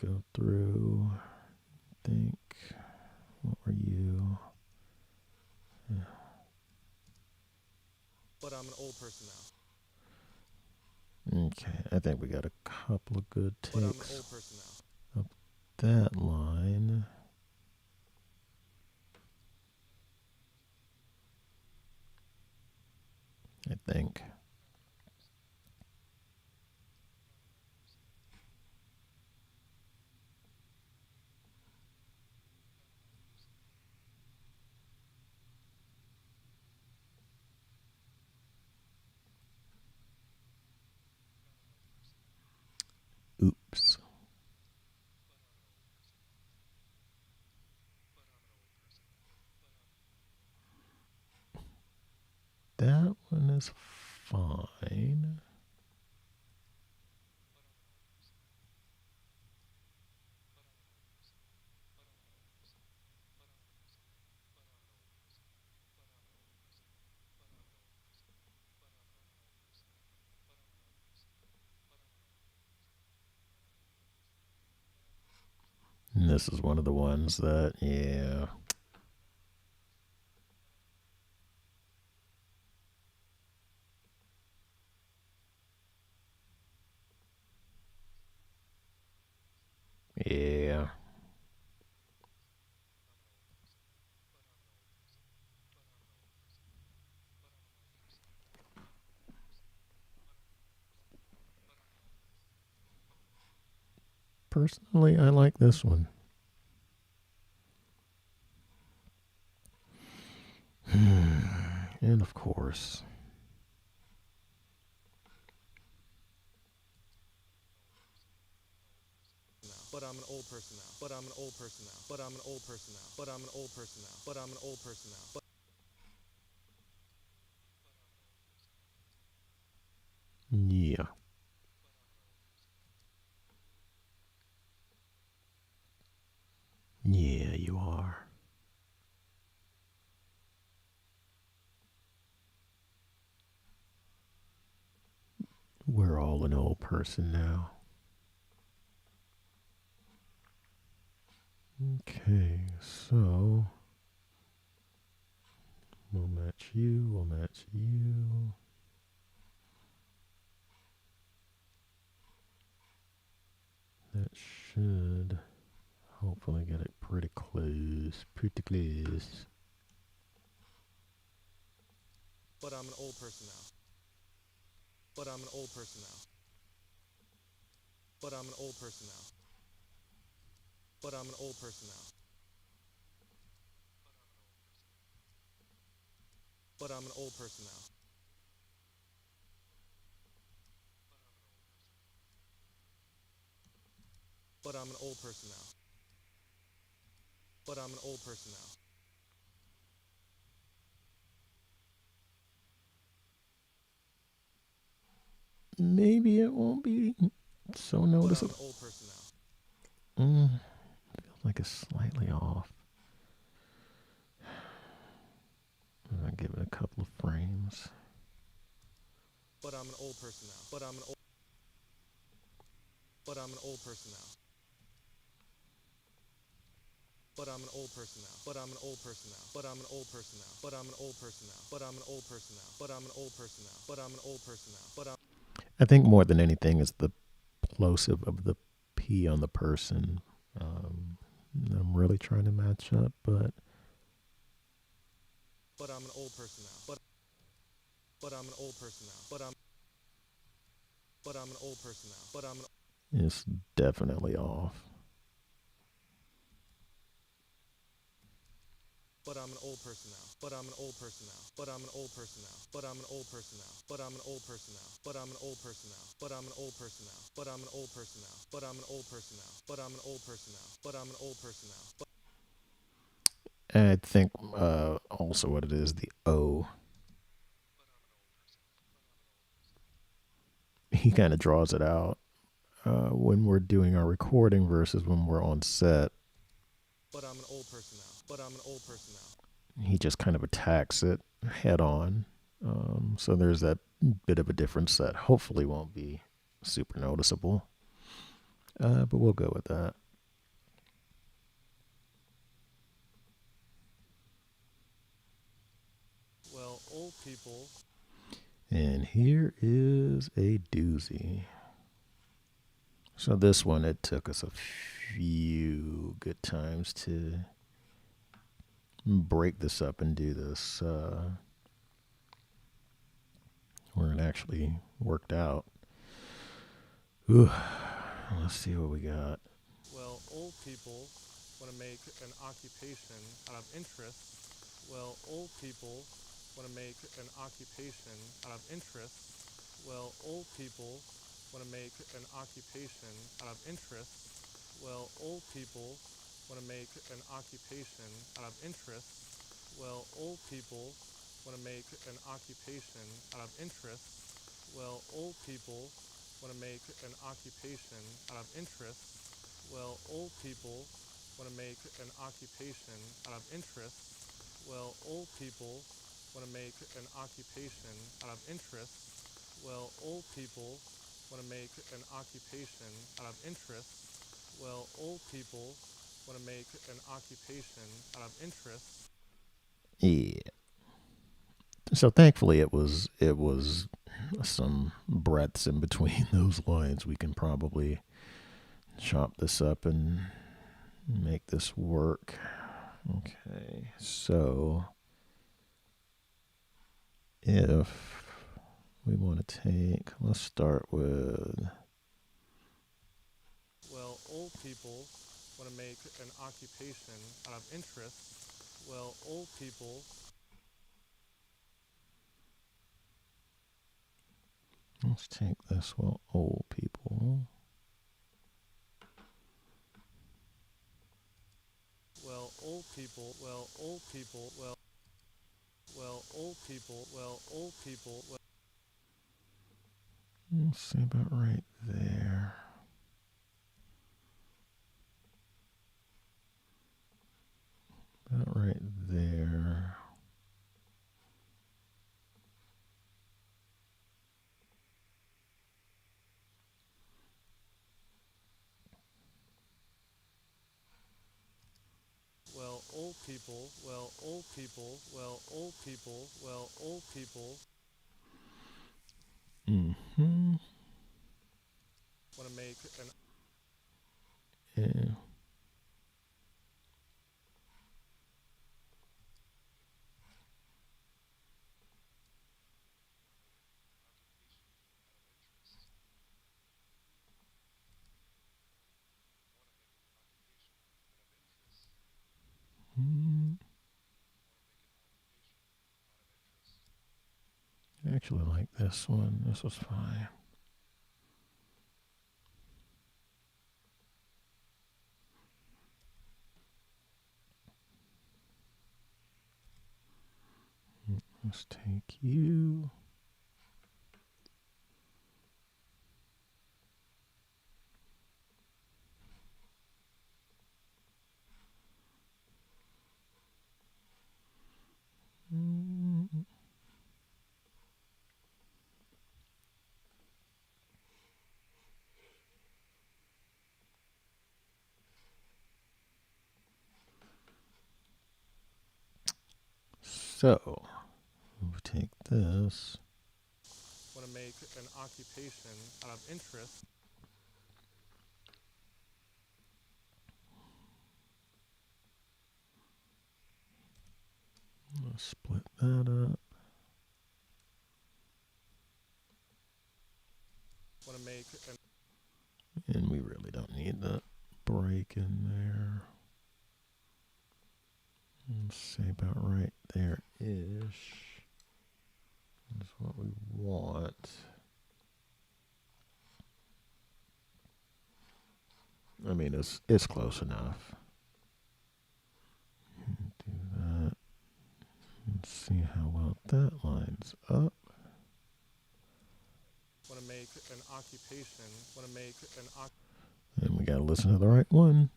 Go through, think, what were you? But I'm an old person now. Okay, I think we got a couple of good But I'm an takes old person now. up that line. I think. Oops. That one is fine. And this is one of the ones that, yeah. Yeah. Personally, I like this one. And of course, But I'm an old person now. But I'm an old person now. But I'm an old person now. But I'm an old person now. But I'm an old person now. But yeah. Yeah, you are. We're all an old person now. Okay, so we'll match you, we'll match you. That should hopefully get it pretty close, pretty close. But I'm an old person now. But I'm an old person now. But I'm an old person now. But I'm an old person now. But I'm an old person now. But I'm an old person now. But I'm an old person now. Maybe it won't be so But I'm noticeable. an old person now. Feels like it's slightly off. I'll give it a couple of frames. But I'm an old person now. But I'm an old. But I'm an old person now. But I'm an old person now. But I'm an old person now. But I'm an old person now. But I'm an old person now. But I'm an old person now. But I'm an old person now. But I'm an old person now. But I'm. I think more than anything is the plosive of the P on the person. I'm really trying to match up, but But I'm an old person now. But I'm an old person now. But I'm. But I'm an old person now. But I'm an It's definitely off. But I'm an old person now. But I'm an old person now. But I'm an old person now. But I'm an old person now. But I'm an old person now. But I'm an old person now. But I'm an old person now. But I'm an old person now. But I'm an old person now. But I'm an old person now. But I'm an old person now. But And I think also what it is, the O. He kind of draws it out when we're doing our recording versus when we're on set. I'm an old person now. But I'm an old person now. He just kind of attacks it head on. So there's that bit of a difference that hopefully won't be super noticeable. But we'll go with that. Well, old people. And here is a doozy. So this one, it took us a few good times to break this up and do this where it actually worked out. Ooh, let's see what we got. Well, old people want to make an occupation out of interest. Well, old people want to make an occupation out of interest. Well, old people want to make an occupation out of interest. Well, old people want to make an occupation out of interest. Well, old people want to make an occupation out of interest. Well, old people want to make an occupation out of interest. Well, old people want to make an occupation out of interest. Well, old people want to make an occupation out of interest. Well, old people want to make an occupation out of interest. Well, old people want to make an occupation out of interest. Yeah. So thankfully it was some breaths in between those lines. We can probably chop this up and make this work. Okay, so if we want to take, let's start with, Well, old people want to make an occupation out of interest. Well, old people. let's take this, well, old people. Well, old people. Well, old people. Well, old people. Well, old people. Well, Let's see about right there. About right there. well, old people. Well, old people. Well, old people. Well, old people Mm-hmm. want to make an. Yeah. I actually like this one. This was fine. Let's take you. So, we'll take this. Want to make an occupation out of interest. Let's split that up. Want to make an And we really don't need that break in there. Let's say about right there-ish. That's what we want. I mean, it's close enough. Do that. Let's see how well that lines up. want to make an occupation, want to make an And we got to listen to the right one.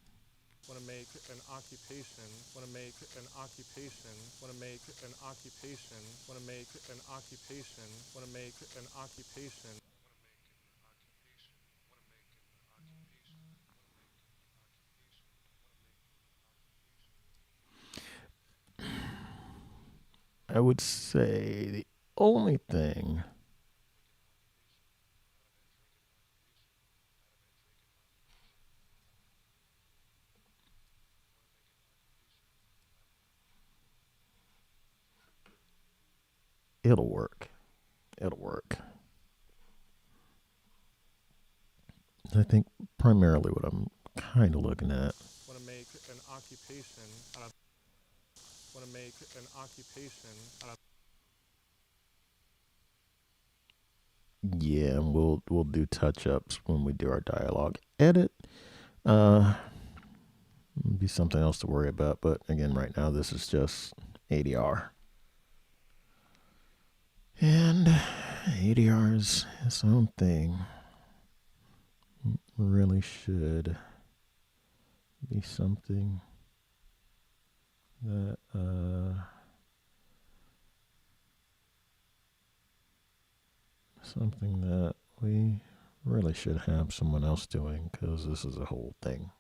want to make an occupation, want to make an occupation, want to make an occupation, want to make an occupation, want to make an occupation. I would say the only thing it'll work. It'll work. I think primarily what I'm kind of looking at. Want to make an occupation out of. Want to make an occupation out of. Yeah, and we'll do touch ups when we do our dialogue edit. Be something else to worry about, but again, right now this is just ADR. And ADR is its own thing. Really should be something that we really should have someone else doing, because this is a whole thing.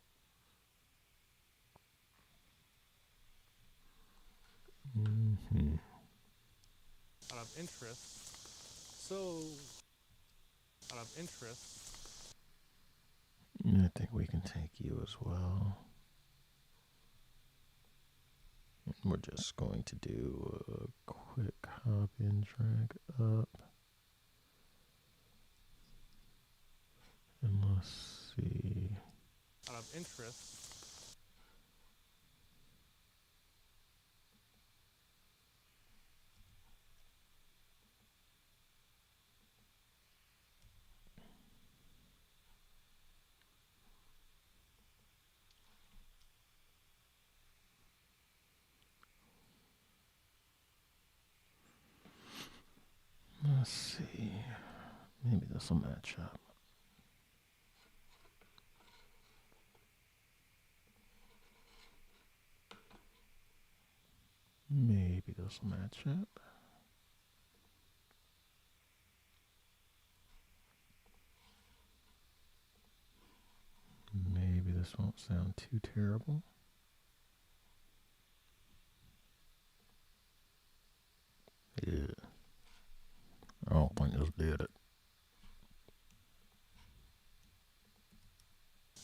Mm-hmm. Out of interest. So, out of interest. I think we can take you as well. We're just going to do a quick copy and drag up. And let's see. Out of interest. Let's see. Maybe this will match up. Maybe this will match up. Maybe this won't sound too terrible. Yeah. I don't think this did it.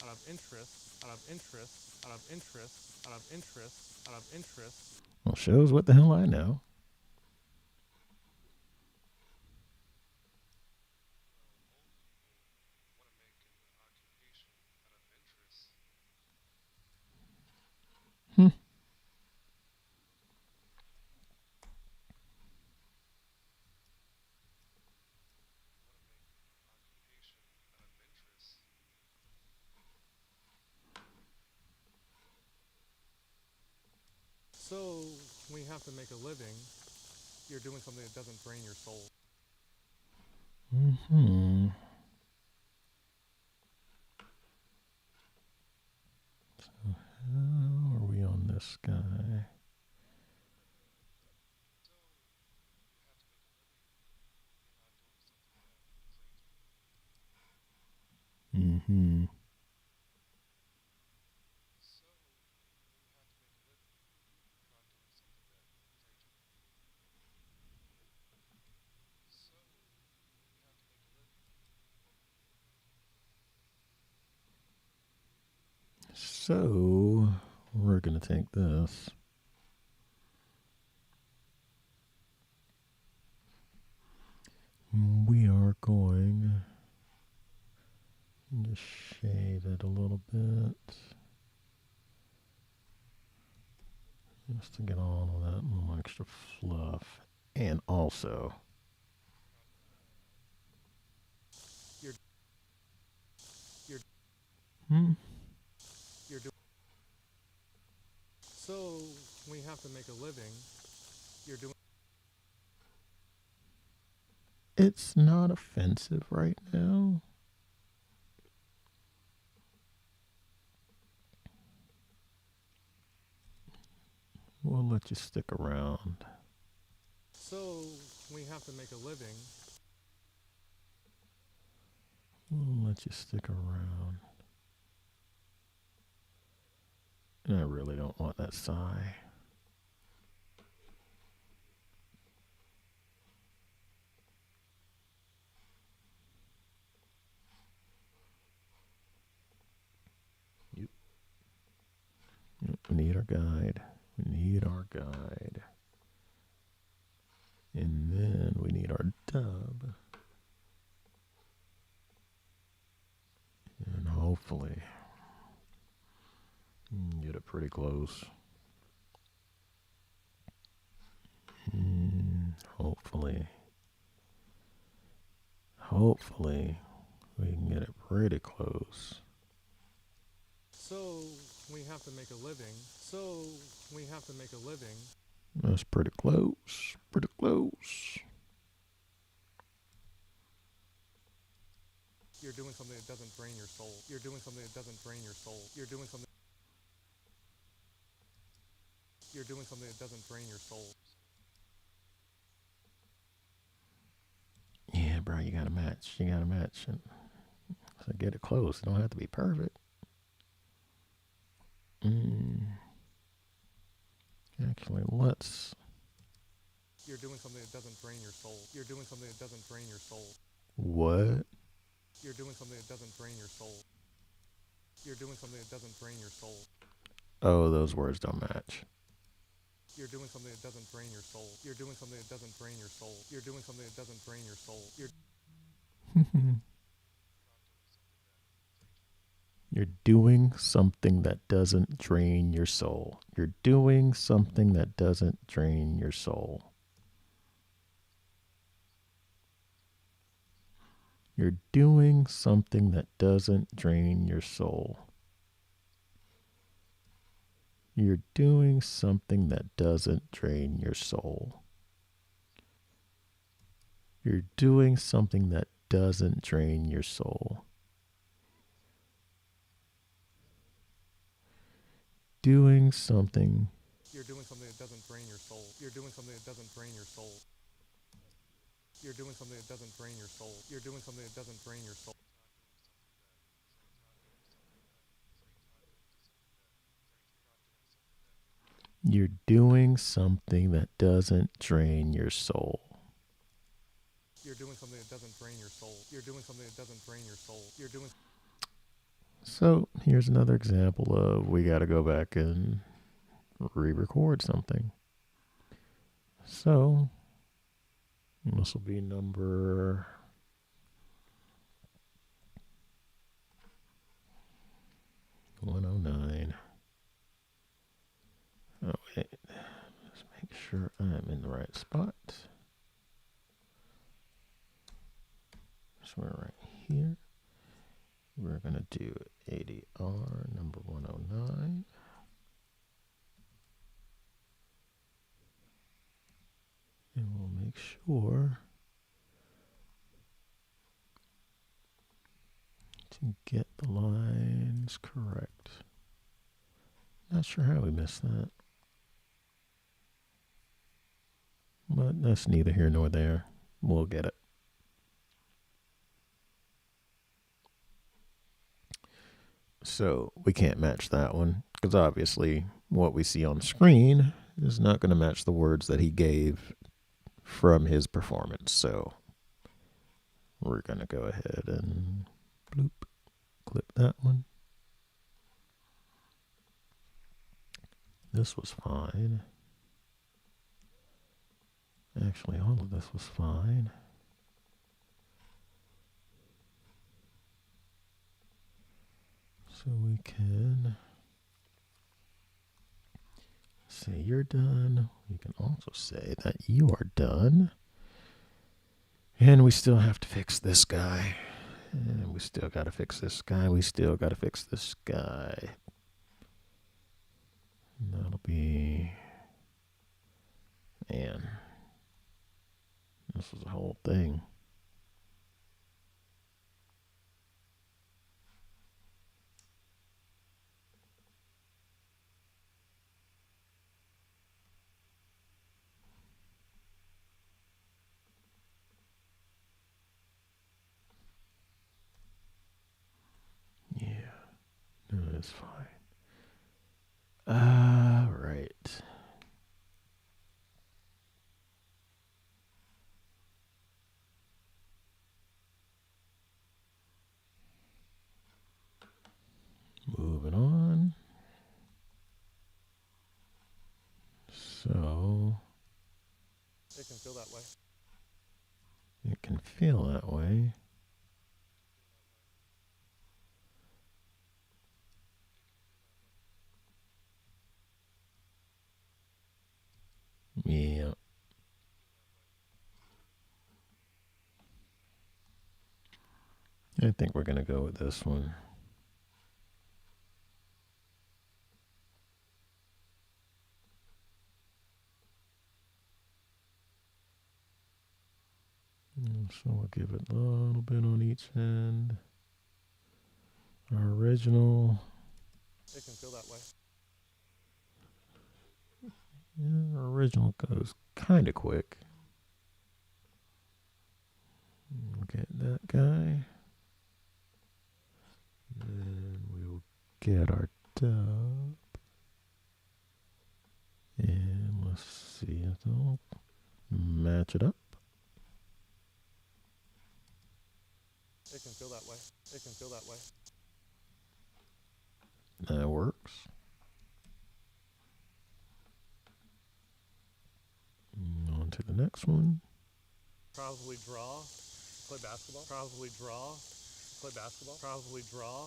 Out of interest. Out of interest. Out of interest. Out of interest. Out of interest. Well, shows what the hell I know. Hmm. So, when you have to make a living, you're doing something that doesn't drain your soul. Mm-hmm. So how are we on this guy? Mm-hmm. So we're going to take this. We are going it a little bit. Just to get all of that little extra fluff. And also, You're doing. So we have to make a living. You're doing. it's not offensive right now. We'll let you stick around. So we have to make a living. We'll let you stick around. And I really don't want that sigh. Yep. We need our guide. We need our guide. And then we need our dub. And hopefully get it pretty close. Hopefully we can get it pretty close. So we have to make a living. So we have to make a living. That's pretty close. Pretty close. You're doing something that doesn't drain your soul. You're doing something that doesn't drain your soul. You're doing something. You're doing something that doesn't drain your soul. Yeah, bro, you gotta match. You gotta match. And so get it close. It don't have to be perfect. Actually, let's. You're doing something that doesn't drain your soul. You're doing something that doesn't drain your soul. What? You're doing something that doesn't drain your soul. You're doing something that doesn't drain your soul. Oh, those words don't match. You're doing something that doesn't drain your soul. You're doing something that doesn't drain your soul. You're doing something that doesn't drain your soul. You're doing something that doesn't drain your soul. You're doing something that doesn't drain your soul. You're doing something that doesn't drain your soul. You're doing something that doesn't drain your soul. You're doing something that doesn't drain your soul. Doing something. You're doing something that doesn't drain your soul. You're doing something that doesn't drain your soul. You're doing something that doesn't drain your soul. You're doing something that doesn't drain your soul. You're doing something that doesn't drain your soul. You're doing something that doesn't drain your soul. You're doing something that doesn't drain your soul. You're doing. So here's another example of we got to go back and re-record something. So this will be number 109. Oh wait, let's make sure I'm in the right spot. So we're right here. We're going to do ADR number 109. And we'll make sure to get the lines correct. Not sure how we missed that. But that's neither here nor there. We'll get it. So we can't match that one because obviously what we see on screen is not going to match the words that he gave from his performance. So we're going to go ahead and bloop, clip that one. This was fine. Actually, all of this was fine. So we can say you're done. You can also say that you are done. And we still have to fix this guy. And we still got to fix this guy. We still got to fix this guy. And that'll be... Man. This is a whole thing. Yeah. No, that's fine. Right. Moving on. So It can feel that way. it can feel that way. Yeah. I think we're going to go with this one. So we'll give it a little bit on each end. Our original. It can feel that way. Yeah, our original goes kind of quick. We'll get that guy. Then we'll get our dub. And let's see if it'll match it up. It can feel that way. It can feel that way. That works. On to the next one. Probably draw. Play basketball. Probably draw. Play basketball. Probably draw.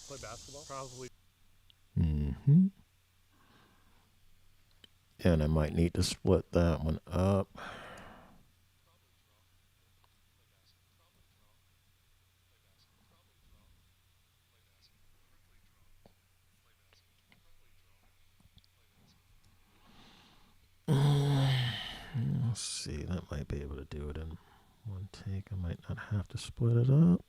Play basketball. Probably. Mm-hmm. And I might need to split that one up. Let's see, that might be able to do it in one take. I might not have to split it up.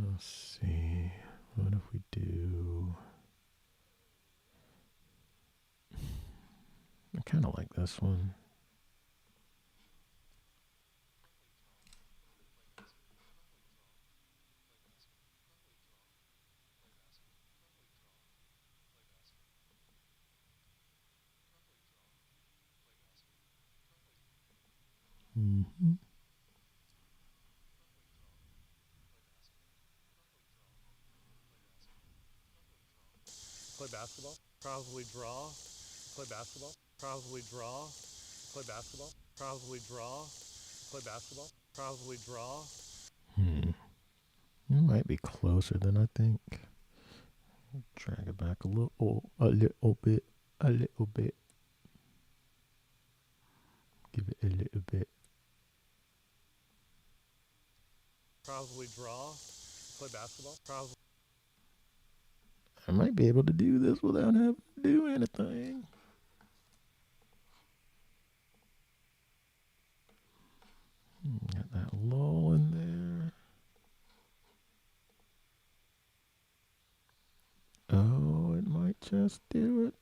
Let's see, what if we do... I kind of like this one. Mm-hmm. Play basketball. Probably draw. Play basketball. Probably draw. Play basketball. Probably draw. Play basketball. Probably draw. It might be closer than I think. Drag it back a little bit. Give it a little bit. Probably draw. Play basketball. Probably. I might be able to do this without having to do anything. Got that lull in there. Oh, it might just do it.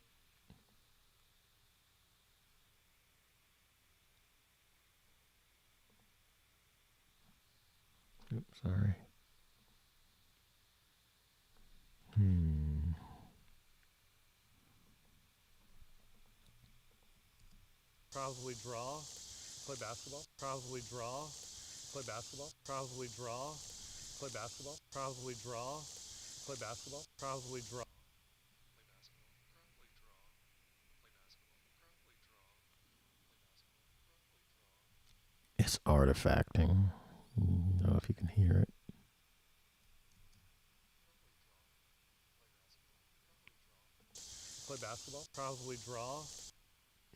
Oops, sorry. Probably draw. Play basketball. Probably draw. play basketball, probably draw, play basketball, probably draw, play basketball, probably draw. It's artifacting. I don't know if you can hear it. Play basketball, probably draw.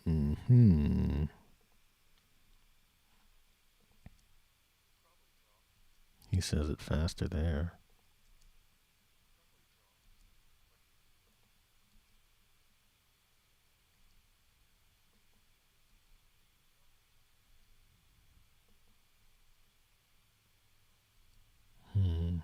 Hmm. He says it faster there. Hmm.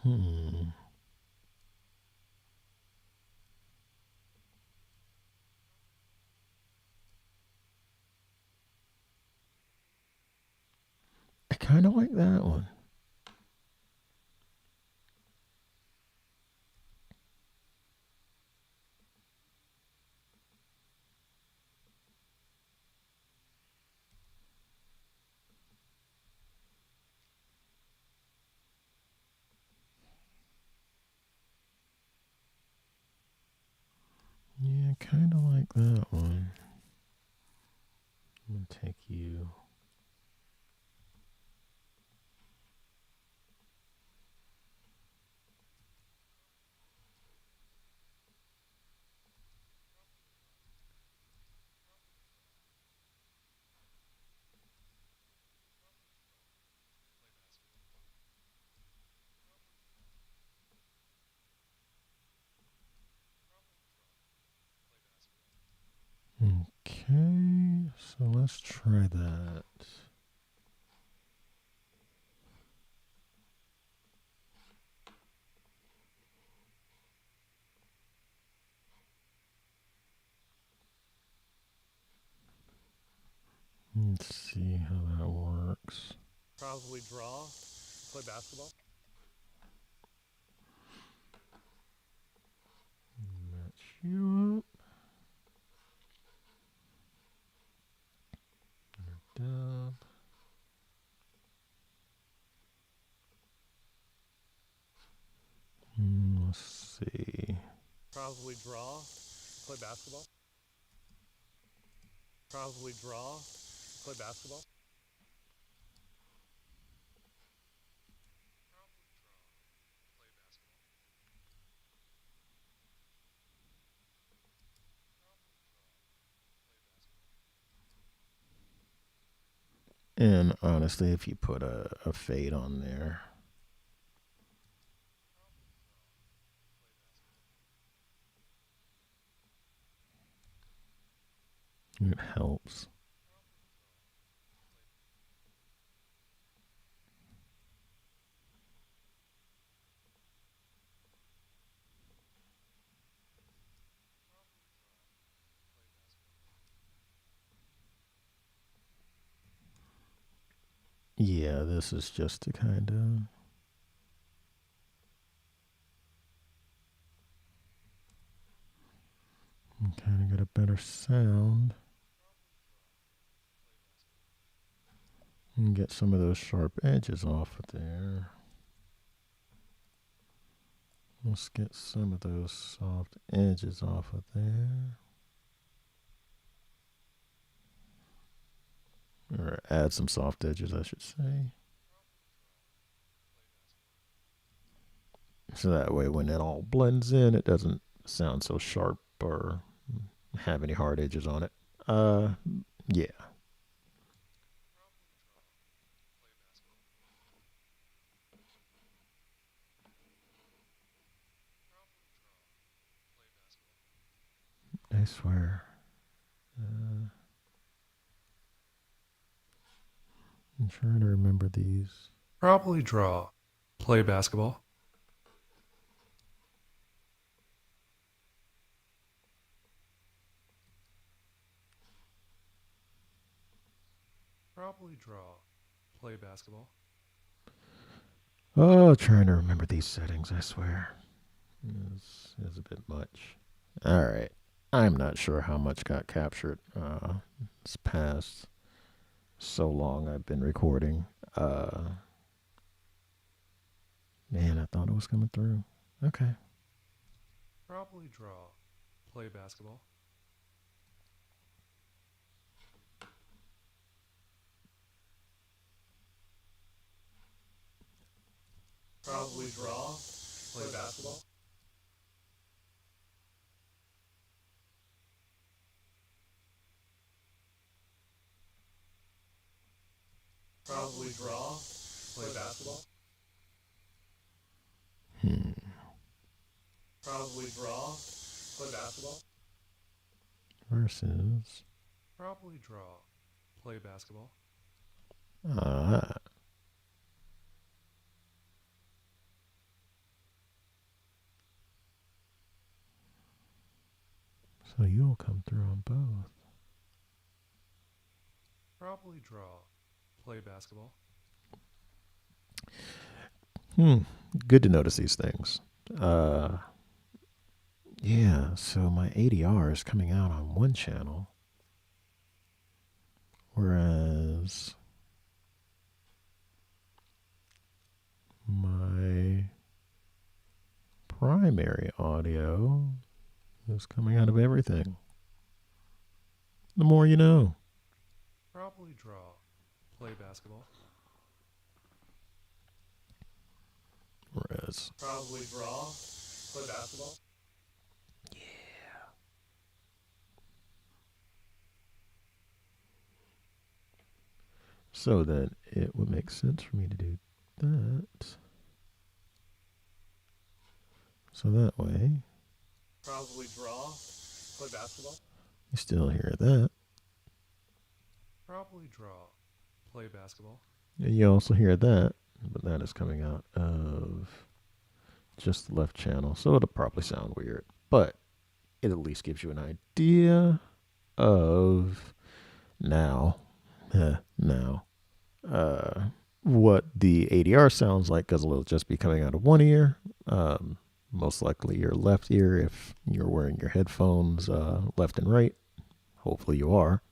Hmm. I kind of like that one. Yeah, kind of like that one. I'm going to take you. Okay, so let's try that. Let's see how that works. Probably draw, play basketball. Match you up. Dub. Let's see. Probably draw, play basketball. Probably draw, play basketball. And honestly, if you put a fade on there, it helps. Yeah, this is just to kind of get a better sound and get some of those sharp edges off of there. Let's get some of those soft edges off of there. Or add some soft edges, I should say. So that way when it all blends in, it doesn't sound so sharp or have any hard edges on it. Yeah. I swear. I'm trying to remember these. Probably draw, play basketball. Probably draw, Play basketball. Oh, trying to remember these settings, I swear. Is a bit much. All right. I'm not sure how much got captured. It's past so long I've been recording. Man, I thought it was coming through. Okay. Probably draw. Play basketball. Probably draw. Play basketball. Probably draw. Play basketball. Probably draw. Play basketball. Versus. Probably draw. Play basketball. Ah. So you'll come through on both. Probably draw. Play basketball. Good to notice these things. Yeah, so my ADR is coming out on one channel, whereas my primary audio is coming out of everything. The more you know. Probably draw. Play basketball. Whereas, Probably draw. Play basketball. so that it would make sense for me to do that. So that way, Probably draw. Play basketball. you still hear that. Probably draw. Play basketball. And you also hear that, but that is coming out of just the left channel. So it'll probably sound weird, but it at least gives you an idea of now, what the ADR sounds like, because it'll just be coming out of one ear. Most likely your left ear if you're wearing your headphones left and right. Hopefully you are.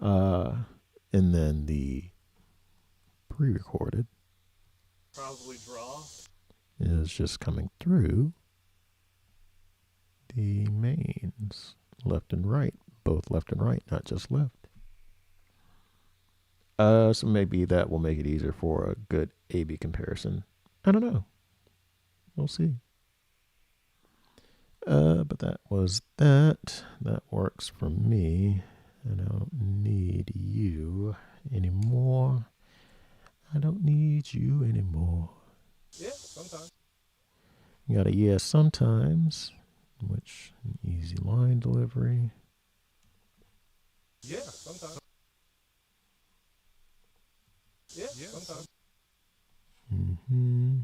And then the pre-recorded Probably draw. is just coming through the mains, left and right, both left and right, not just left. So maybe that will make it easier for a good A/B comparison. I don't know. We'll see. But that was that. That works for me. I don't need you anymore. I don't need you anymore. Yeah, sometimes. You got a yes sometimes, which an easy line delivery. Yeah, sometimes. Yeah, sometimes. Mm-hmm.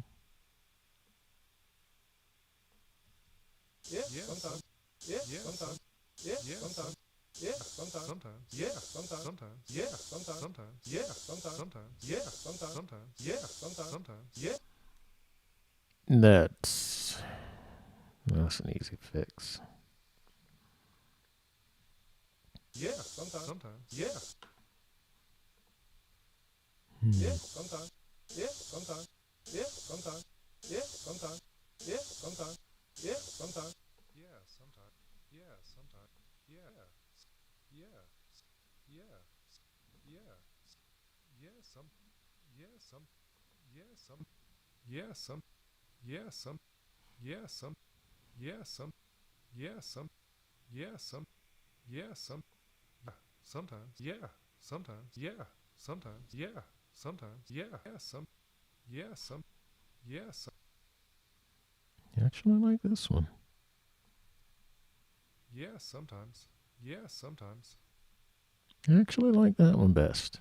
Yeah, sometimes. Yeah, sometimes. Yeah, sometimes. Yeah, sometimes. Sometimes. Yeah, sometimes. Sometimes. Yeah, sometimes. Sometimes. Yeah, sometimes. Sometimes. Yeah, sometimes. Sometimes. Yeah, sometimes. Sometimes. Yeah. That's an easy fix. Yeah, sometimes. Sometimes. Yeah. Hmm. Yeah, sometimes. Yeah, sometimes. Yeah, sometimes. Yeah, sometimes. Yeah, sometimes. Yeah, sometimes. Yeah, sometimes. Yeah, sometimes. Yeah. Yeah. Yeah. Yeah. Yeah, some. Yeah, some. Yeah, some. Yeah, some. Yeah, some. Yeah, some. Yeah, some. Yeah, some. Yeah, some. Yeah, some. Sometimes. Yeah. Sometimes. Yeah. Sometimes. Yeah. Sometimes. Yeah. Yeah, some. Yeah, some. Yeah, some. I actually like this one. Yeah, sometimes. Yeah, sometimes. I actually like that one best.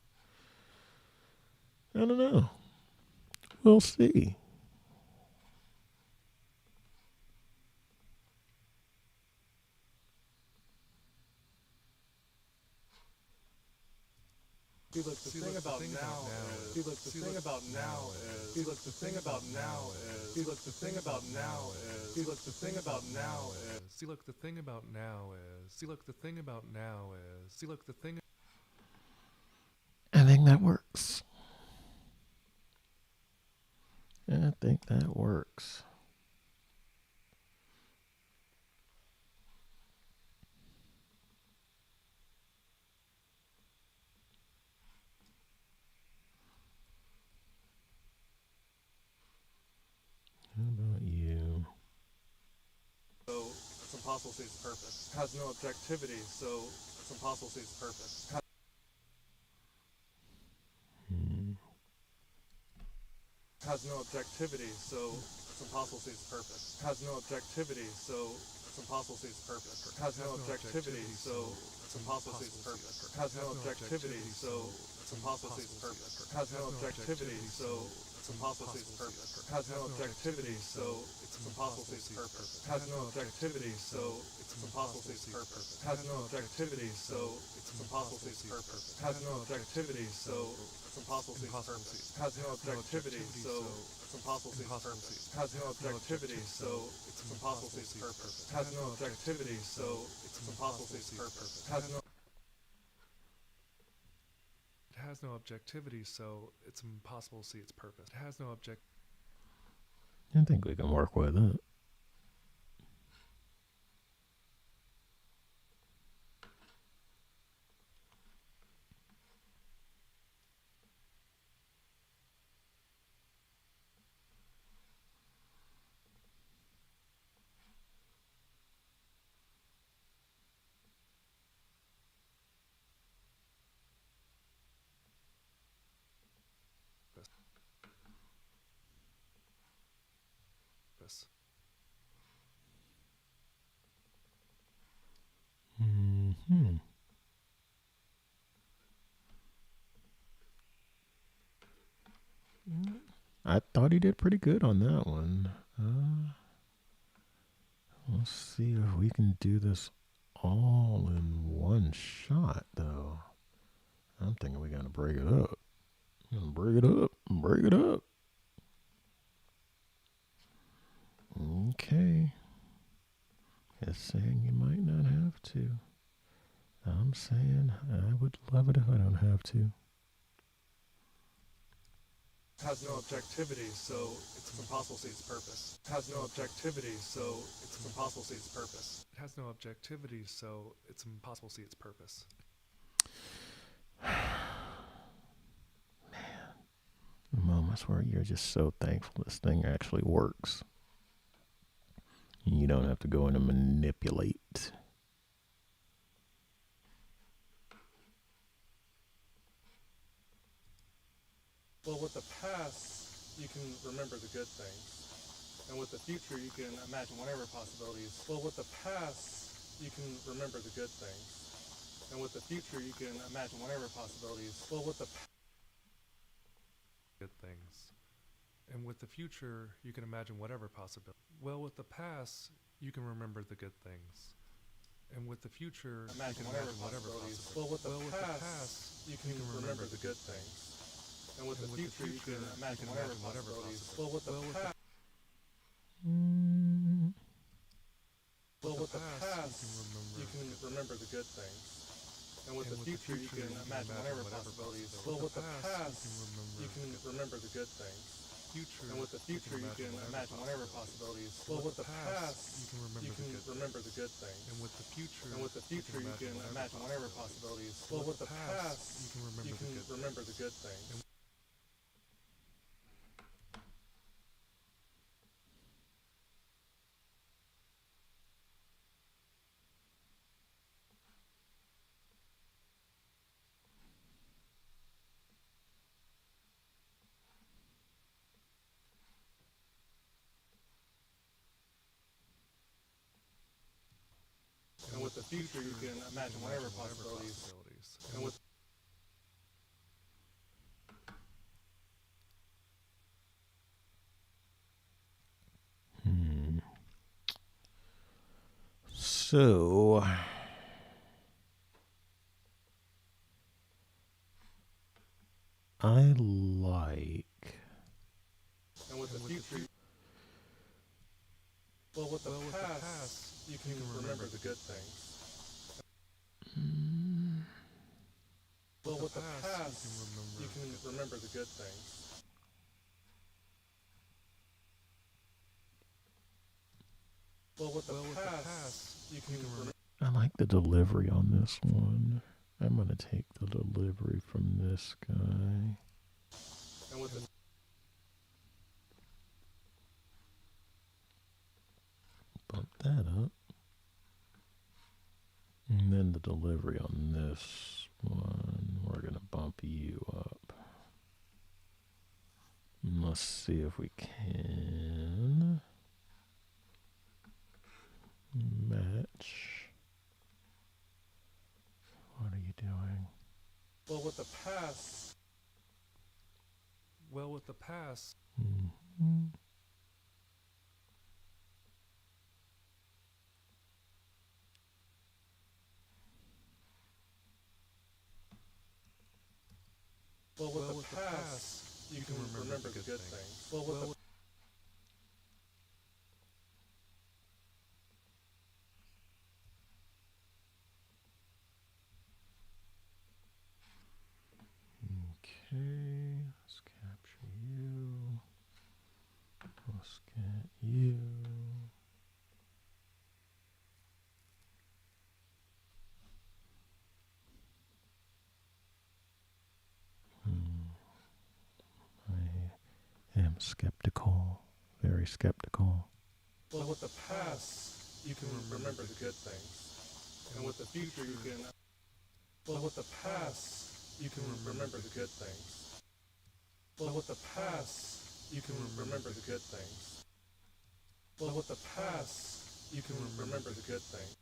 I don't know. We'll see. See, look, the thing about now is. See, look, the thing about now is. See, look, the thing about now is. See, look, the thing about now is. See, look, the thing about now is. See, look, the thing about now is. See, look, the thing about now is. See, look, the thing. I think that works. I think that works. How about you? So it's impossible to see its purpose. It has no objectivity, so it's impossible to see its purpose. It has no objectivity, so it's impossible to see its purpose. It has no objectivity, so it's impossible to see its purpose. It has no objectivity, so it's impossible to see its purpose. It has no objectivity, so it's impossible to see its purpose. It has no objectivity, so it's impossible to see its purpose. It has no objectivity, so it's impossible to see its purpose. It has no objectivity, so it's impossible to see its purpose. It has no objectivity, so it's impossible to see its purpose. It has no objectivity, so it's impossible to see its purpose. It has no objectivity, so it's impossible to see its purpose. It has no objectivity, so it's impossible to see its purpose. It has no objectivity, so it's impossible to see its purpose. It has no It has no objectivity, so it's impossible to see its purpose. It has no object. I think we can work with it. Purpose. Hmm. I thought he did pretty good on that one. Let's see if we can do this all in one shot, though. I'm thinking we gotta break it up. Break it up. Break it up. Okay. It's saying you might not have to. I'm saying I would love it if I don't have to. has no objectivity, so it's impossible to see its purpose. It has no objectivity, so it's impossible to see its purpose. It has no objectivity, so it's impossible to see its purpose. Moments where you're just so thankful this thing actually works. You don't have to go in and manipulate. Well, with the past, you can remember the good things. And with the future, you can imagine whatever possibilities. Well, with the past, you can remember the good things. And with the future, you can imagine whatever possibilities. Well, with the Good things. And with the future, you can imagine whatever possibility. Well, with the past, you can remember the good things. And with the future, imagine you can whatever imagine whatever possibilities. possibility. Well, with the past, past, you can remember the good things. And with the future, you can imagine whatever possibilities. Well, with the past, well, with the past, you can remember the good things. And with the future, you can imagine whatever possibilities. Well, with the past, you can remember the good things. And with the future, you can imagine whatever possibilities. Well, with the past, you can remember the good things. And with the future, you can imagine whatever possibilities. Well, with the past, you can remember the good things. And with the future, you can imagine whatever possibilities. And with So, I like. And with the future, well, with the past, you can remember the good things. Well, with the past, you can remember the good things. Well, with the past, you can remember. I like the delivery on this one. I'm gonna take the delivery from this guy. And with the Bump that up. And then the delivery on this one, we're gonna bump you up. And let's see if we can match. What are you doing? well, with the past. Well, with the past. Mm-hmm. Well, with the past, you can remember the good things. Well, with the Okay, let's capture you. Let's get you. I am skeptical, very skeptical. well, with the past, you can remember the good things. And with the future, you can. Well, with the past, you can remember the good things. Well, with the past, you can remember the good things. Well, with the past, you can remember the good things.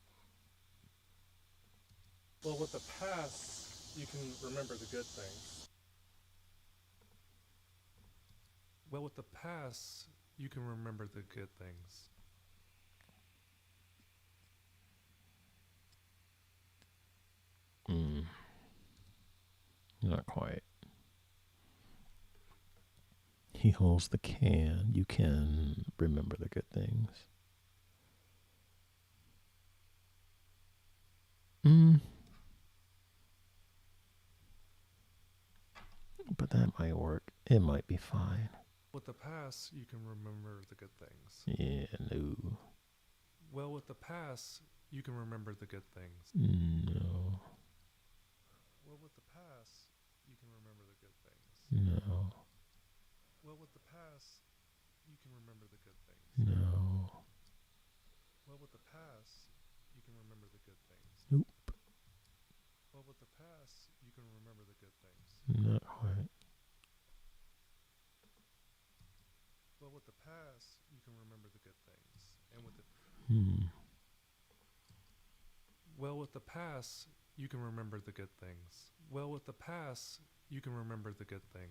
Well, with the past, you can remember the good things. Well, with the past, you can remember the good things. Not quite. He holds the can. You can remember the good things. But that might work. It might be fine. With the past, you can remember the good things. Yeah, no. Well, with the past, you can remember the good things. No. Well, with the past, you can remember the good things. No. Well, with the past, you can remember the good things. No. Well, with the past, you can remember the good things. Nope. Well, with the past, you can remember the good things. Not quite. Well, with the past, you can remember the good things. And with the Well, with the past, you can remember the good things. Well, with the past, you can remember the good thing.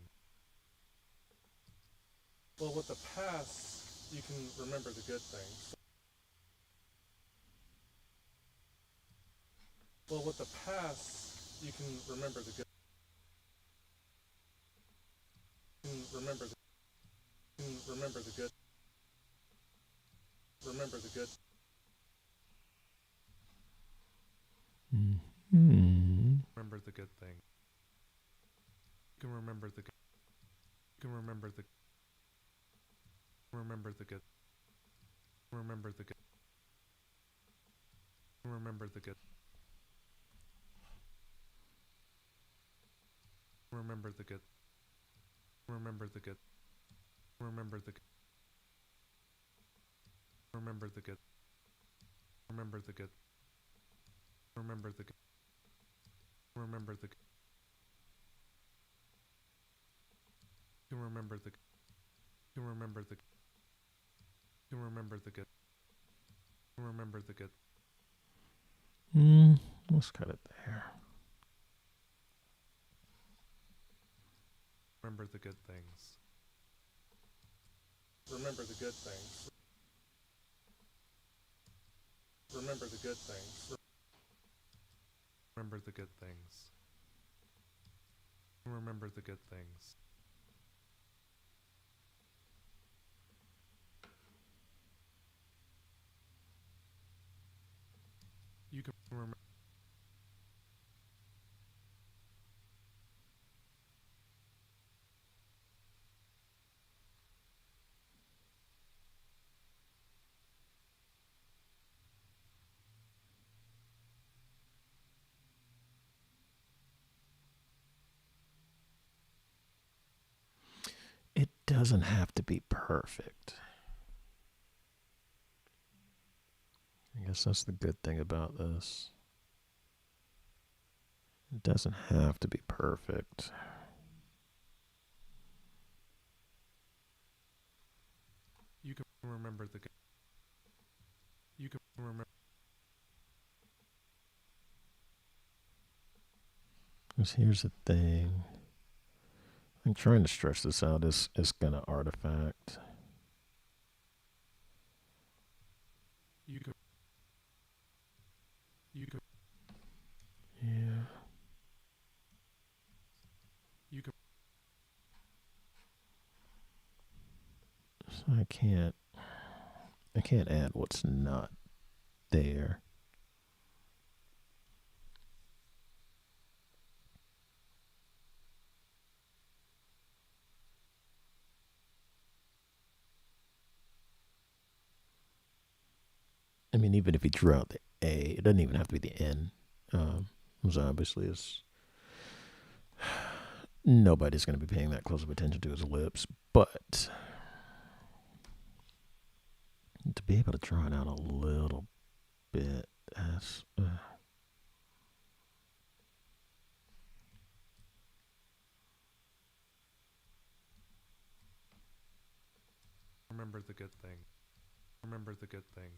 Well, with the past, you can remember the good things. Well, with the past, you can remember the good. You can remember the. You can remember the good. Remember the good. Remember the good thing. You can remember the good. You can remember the. Remember the good. Remember the good. Remember the good. Remember the good. Remember the good. Remember the good. Remember the good. Remember the good. Remember the good. Remember the good. You remember the. You remember the. You remember the good. You remember the good. Let's cut it there. Remember the good things. Remember the good things. Remember the good things. Remember the good things. Remember the good things. You can remember. It doesn't have to be perfect. I guess that's the good thing about this. It doesn't have to be perfect. You can remember the good. You can remember. Because here's the thing. I'm trying to stretch this out. It's gonna artifact. You can. You can. Yeah. You can. So I can't add what's not there. I mean, even if he drew out the A, it doesn't even have to be the N. Because obviously it's nobody's going to be paying that close of attention to his lips, but to be able to draw it out a little bit, that's Remember the good thing. Remember the good thing.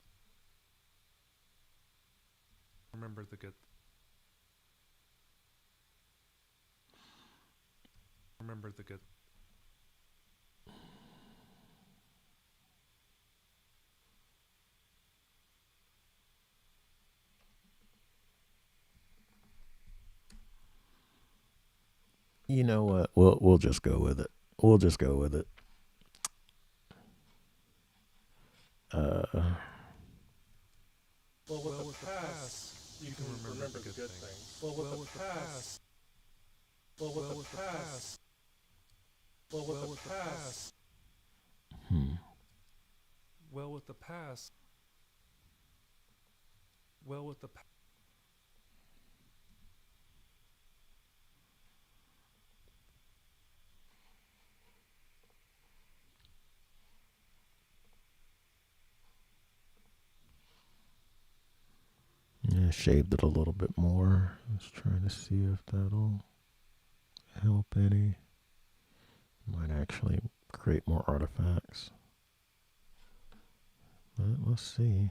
Remember the good. Remember the good. you know what? We'll just go with it. We'll just go with it. Well, with the past, you can remember the good things. Well, with the past. Well, with the past. Well, with the past. Well, with the past. Well, with the past. Yeah, shaved it a little bit more. I was trying to see if that'll help any. Might actually create more artifacts. But let's see.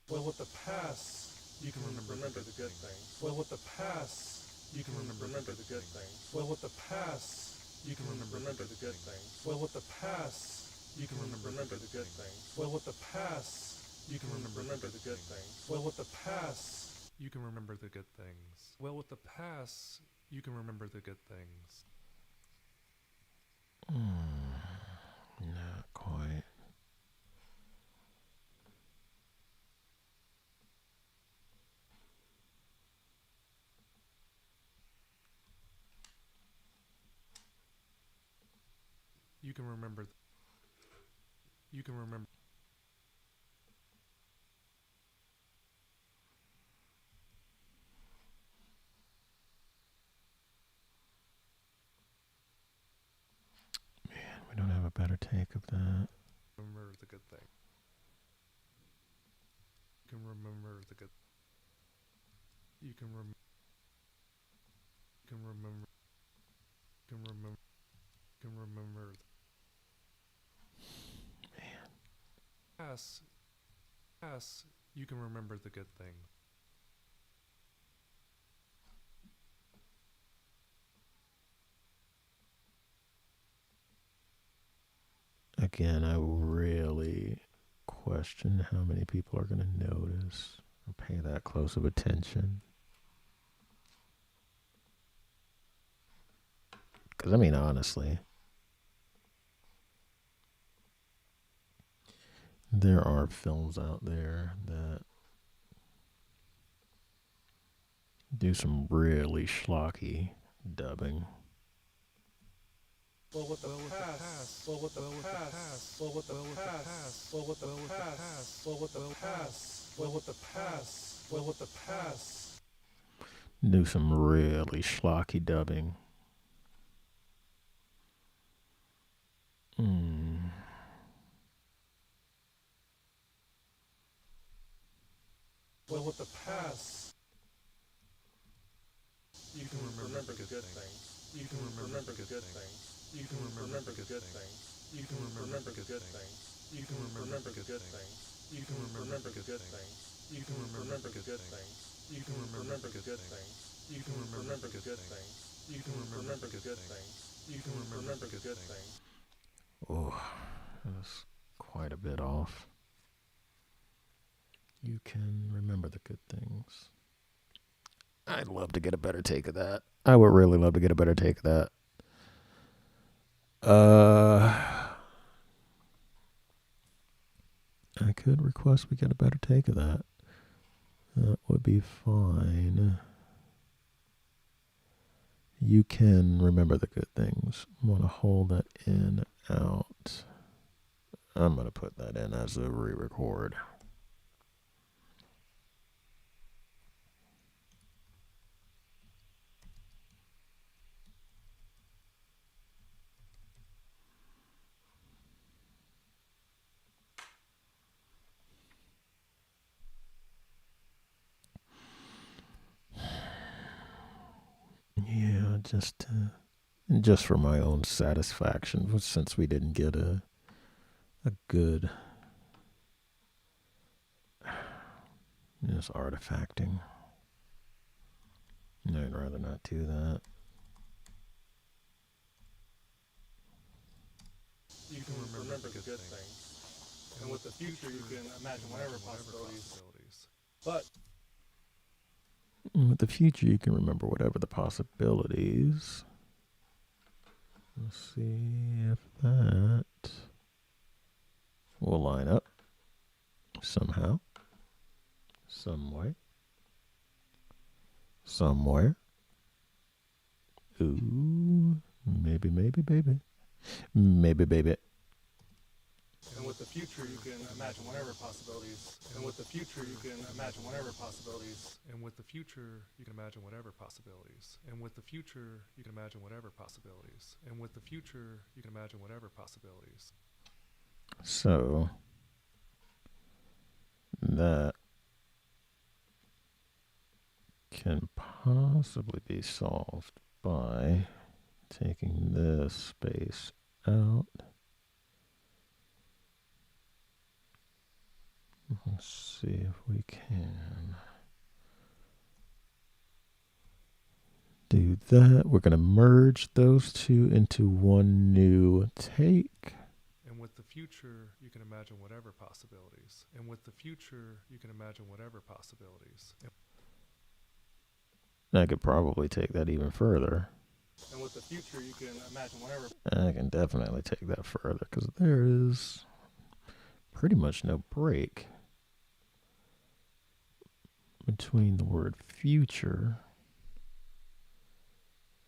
Well, with the past, you can remember the good things. Well, with the past, you can remember the good things. Well, with the past, you can remember the good things. Well, with the past, you can remember the good things. Well, with the past, you can remember the good things. Well, with the past, you can remember the good things. Well, with the past, you can remember the good things. Not quite. You can remember. You can remember. Man, we don't have a better take of that. Remember the good thing. You can remember the good. You can remember. You can remember. You can remember. You can remember. Man. Yes, you can remember the good thing. Again, I really question how many people are going to notice pay that close of attention. Because, I mean, honestly, there are films out there that do some really schlocky dubbing. Well, with the past, well, with the past, well, with the past, well, with the past, well, with the past, well, with the past, well, with the past. Do some really schlocky dubbing. Well, with the past, you can remember the good things. You can remember the good things. You can remember the good things. You can remember the good things. You can remember the good things. You can remember the good things. You can remember the good things. You can remember the good things. You can remember the good things. You can remember the good things. You can remember the good things. Oh, that's quite a bit off. You can remember the good things. I'd love to get a better take of that. I would really love to get a better take of that. I could request we get a better take of that. That would be fine. You can remember the good things. I'm going to hold that in out. I'm going to put that in as a re-record. Yeah, just for my own satisfaction, since we didn't get a good just artifacting. I'd rather not do that. You can remember the good things. And with the future, you can imagine whatever possibilities. But With the future, you can remember whatever the possibilities. Let's see if that will line up somehow, some way, somewhere. Ooh, maybe, baby. Maybe, baby. and with the future, you can imagine whatever possibilities. And with the future, you can imagine whatever possibilities. And with the future, you can imagine whatever possibilities. And with the future, you can imagine whatever possibilities. And with the future, you can imagine whatever possibilities. So, that can possibly be solved by taking this space out. Let's see if we can do that. We're going to merge those two into one new take. And with the future, you can imagine whatever possibilities. And with the future, you can imagine whatever possibilities. I could probably take that even further. And with the future, you can imagine whatever. I can definitely take that further because there is pretty much no break between the word future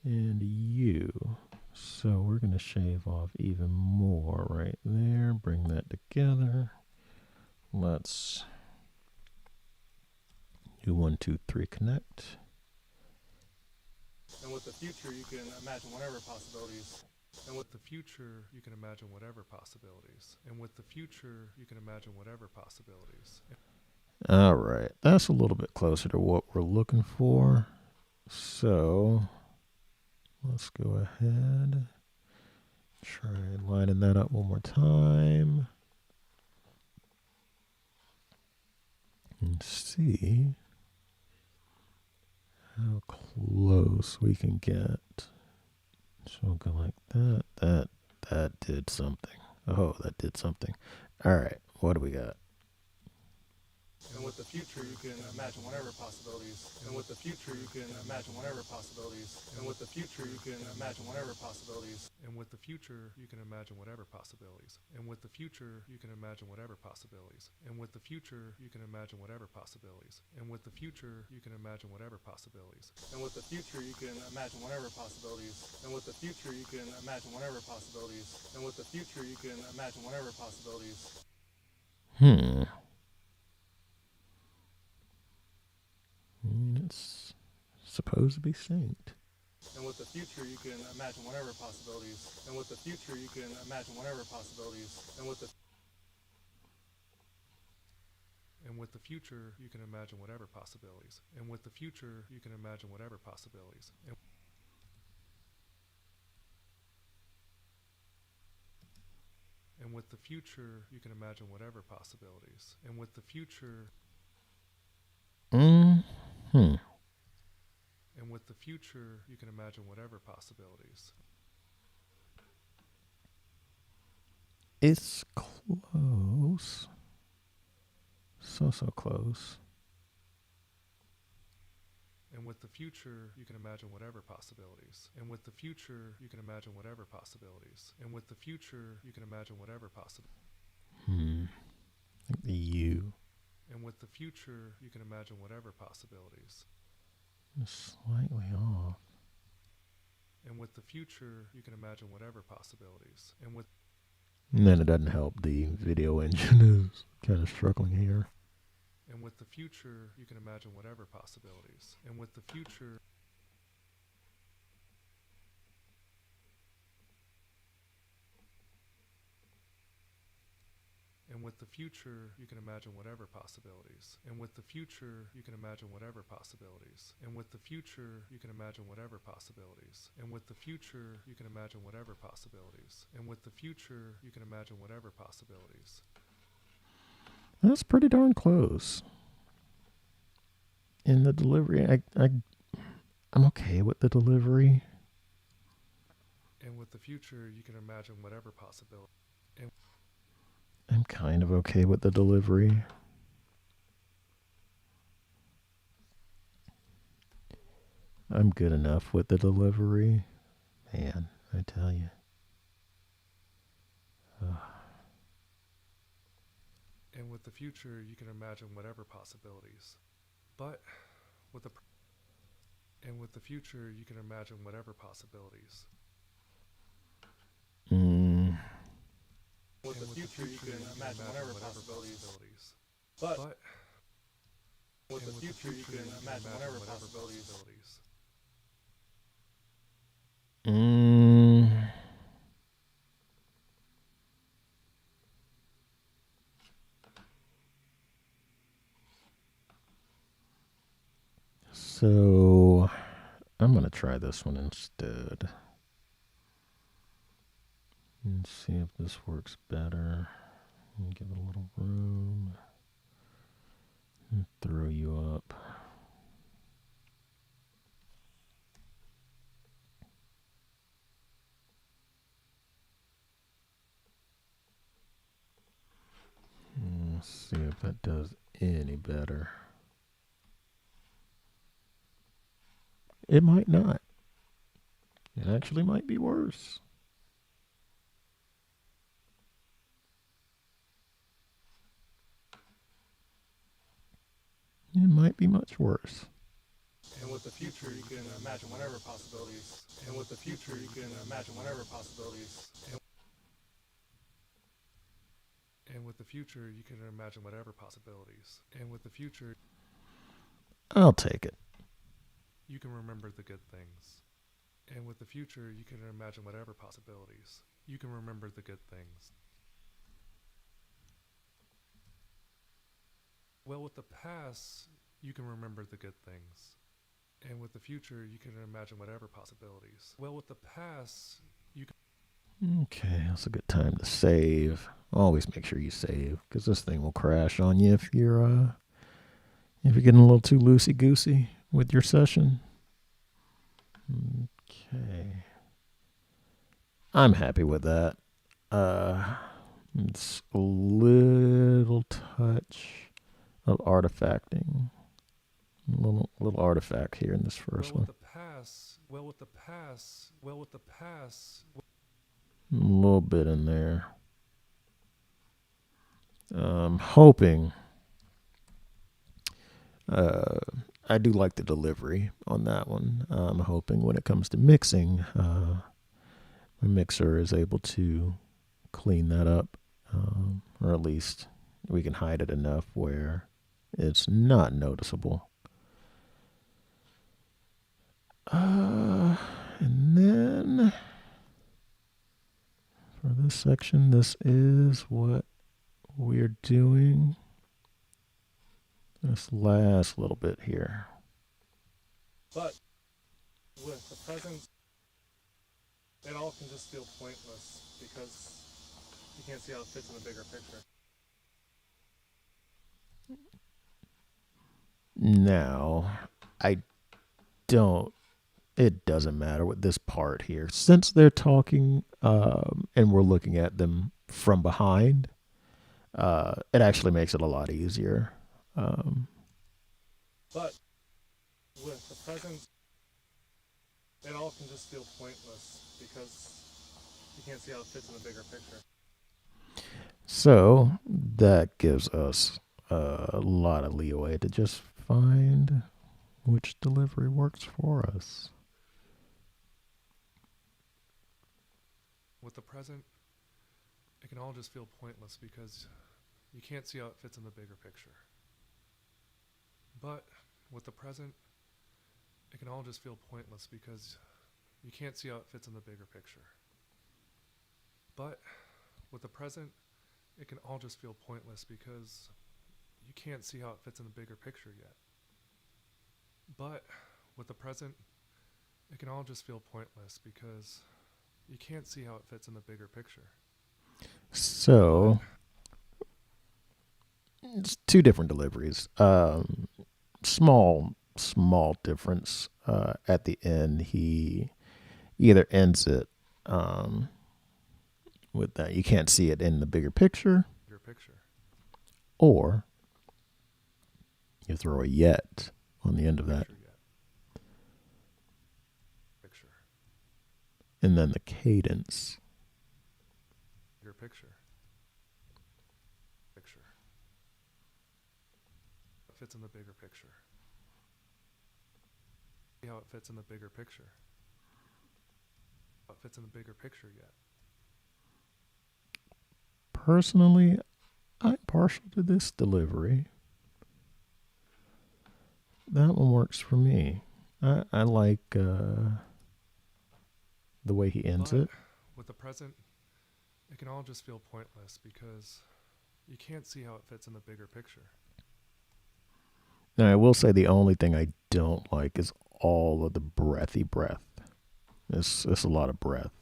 and you. So we're going to shave off even more right there. Bring that together. Let's do 1, 2, 3 connect. And with the future, you can imagine whatever possibilities. And with the future, you can imagine whatever possibilities. And with the future, you can imagine whatever possibilities. All right. That's a little bit closer to what we're looking for. So let's go ahead. Try lining that up one more time. And see how close we can get. So we'll go like that. That did something. Oh, that did something. All right. What do we got? And with the future, you can imagine whatever possibilities. And with the future, you can imagine whatever possibilities. And with the future, you can imagine whatever possibilities. And with the future, you can imagine whatever possibilities. And with the future, you can imagine whatever possibilities. And with the future, you can imagine whatever possibilities. And with the future, you can imagine whatever possibilities. And with the future, you can imagine whatever possibilities. And with the future, you can imagine whatever possibilities. And with the future, you can imagine whatever possibilities. It's supposed to be synced. And with the future, you can imagine whatever possibilities. And with the future, you can imagine whatever possibilities. And with the future, you can imagine whatever possibilities. And with the future, you can imagine whatever possibilities. And with the future, you can imagine whatever possibilities. And with the future, and with the future, you can imagine whatever possibilities. It's close. So close. And with the future, you can imagine whatever possibilities. And with the future, you can imagine whatever possibilities. And with the future, you can imagine whatever possibilities. I think the U And with the future, you can imagine whatever possibilities. is slightly off. And with the future, you can imagine whatever possibilities. And And then it doesn't help. The video engine is kind of struggling here. And with the future, you can imagine whatever possibilities. And with the future, and with the future, you can imagine whatever possibilities. And with the future, you can imagine whatever possibilities. And with the future, you can imagine whatever possibilities. And with the future, you can imagine whatever possibilities. And with the future, you can imagine whatever possibilities. That's pretty darn close. In the delivery, I'm okay with the delivery. And with the future, you can imagine whatever possibility. I'm kind of okay with the delivery. I'm good enough with the delivery. Man, I tell you. And with the future, you can imagine whatever possibilities. But with the and with the future, you can imagine whatever possibilities. With the future, you can imagine whatever possibilities. But with the future, you can imagine whatever possibilities. So I'm going to try this one instead. And see if this works better. Give it a little room. And throw you up. Let's see if that does any better. It might not. It actually might be worse. It might be much worse. And with the future, you can imagine whatever possibilities. And with the future, you can imagine whatever possibilities. And with the future, you can imagine whatever possibilities. And with the future, I'll take it. you can remember the good things. And with the future, you can imagine whatever possibilities. You can remember the good things. Well, with the past, you can remember the good things. And with the future, you can imagine whatever possibilities. Well, with the past, you can... Okay, that's a good time to save. Always make sure you save, because this thing will crash on you if you're getting a little too loosey-goosey with your session. Okay. I'm happy with that. It's a little touch of artifacting. Little artifact here in this first one. Well, with the pass, well, with the pass, well, with the pass. A little bit in there. Hoping. I do like the delivery on that one. I'm hoping when it comes to mixing, my mixer is able to clean that up, or at least we can hide it enough where it's not noticeable. And then for this section, this is what we're doing. This last little bit here. But with the present, it all can just feel pointless because you can't see how it fits in the bigger picture. Now, it doesn't matter with this part here. Since they're talking and we're looking at them from behind, it actually makes it a lot easier. But with the present, it all can just feel pointless because you can't see how it fits in the bigger picture. So that gives us a lot of leeway to just find which delivery works for us. With the present, it can all just feel pointless because you can't see how it fits in the bigger picture. But with the present, it can all just feel pointless because you can't see how it fits in the bigger picture. But with the present, it can all just feel pointless because you can't see how it fits in the bigger picture yet. But with the present, it can all just feel pointless because you can't see how it fits in the bigger picture. So it's two different deliveries. Small difference. At the end, he either ends it with that you can't see it in the bigger picture, Bigger picture. or you throw a yet on the end of that, Picture yet. Picture. and then the cadence. Bigger picture. Picture. It fits in the bigger picture. See how it fits in the bigger picture. How it fits in the bigger picture yet. Personally, I'm partial to this delivery. That one works for me. I like the way he ends But it. with the present, it can all just feel pointless because you can't see how it fits in the bigger picture. Now, I will say the only thing I don't like is all of the breathy breath. It's a lot of breath.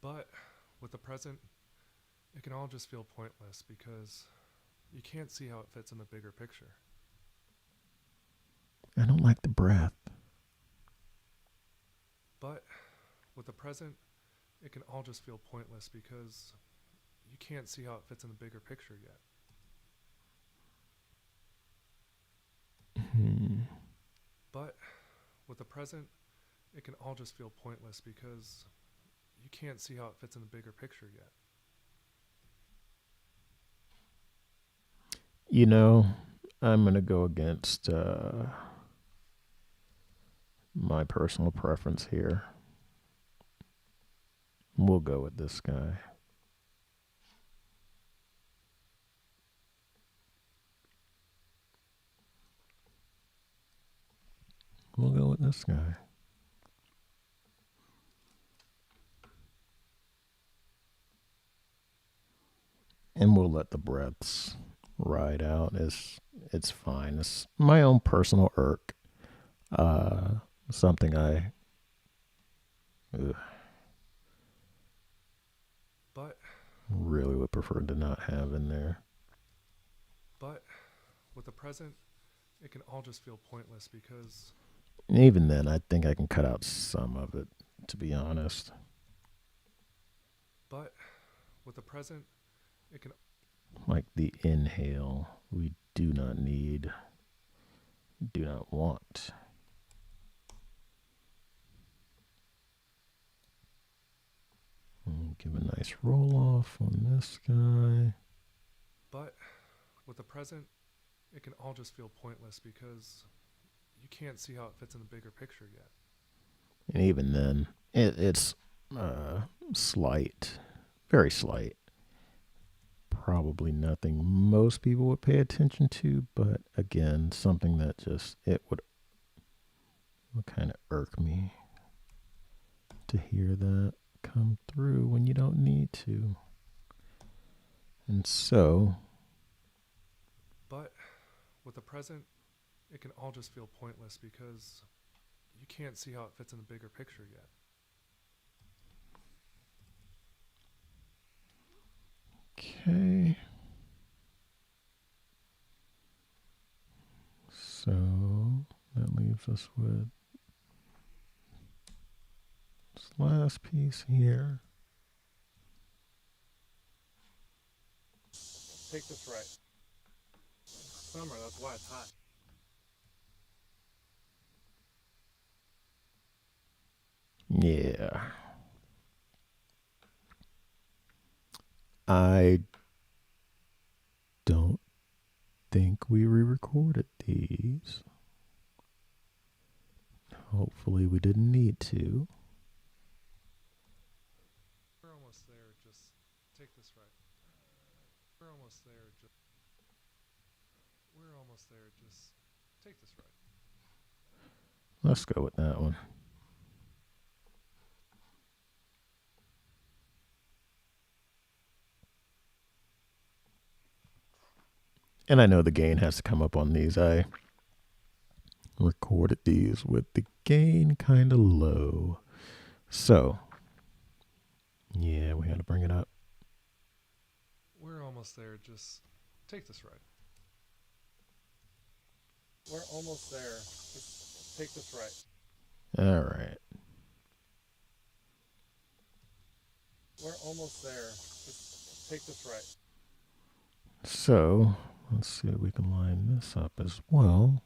But with the present, it can all just feel pointless because you can't see how it fits in the bigger picture. I don't like the breath. But with the present, it can all just feel pointless because you can't see how it fits in the bigger picture yet. But with the present, it can all just feel pointless because you can't see how it fits in the bigger picture yet. You know, I'm going to go against my personal preference here. We'll go with this guy. We'll go with this guy. And we'll let the breaths ride out. It's fine. It's my own personal irk. Something I But really would prefer to not have in there. But with the present, it can all just feel pointless because And even then, I think I can cut out some of it, to be honest. but with the present, it can Like the inhale, we do not need, do not want. Give a nice roll off on this guy. But with the present, it can all just feel pointless because you can't see how it fits in the bigger picture yet. And even then, it's slight, very slight. Probably nothing most people would pay attention to, but again, something that just, it would kind of irk me to hear that come through when you don't need to. And so, But with the present, it can all just feel pointless because you can't see how it fits in the bigger picture yet. okay. So that leaves us with this last piece here. Take this right. Summer, that's why it's hot. Yeah. I don't think we re-recorded these. Hopefully we didn't need to. We're almost there, just take this right. We're almost there, we're almost there, just take this right. Let's go with that one. And I know the gain has to come up on these. I recorded these with the gain kind of low. So, yeah, we got to bring it up. We're almost there, just take this right. We're almost there. Just take this right. All right. We're almost there. Just take this right. So, let's see if we can line this up as well.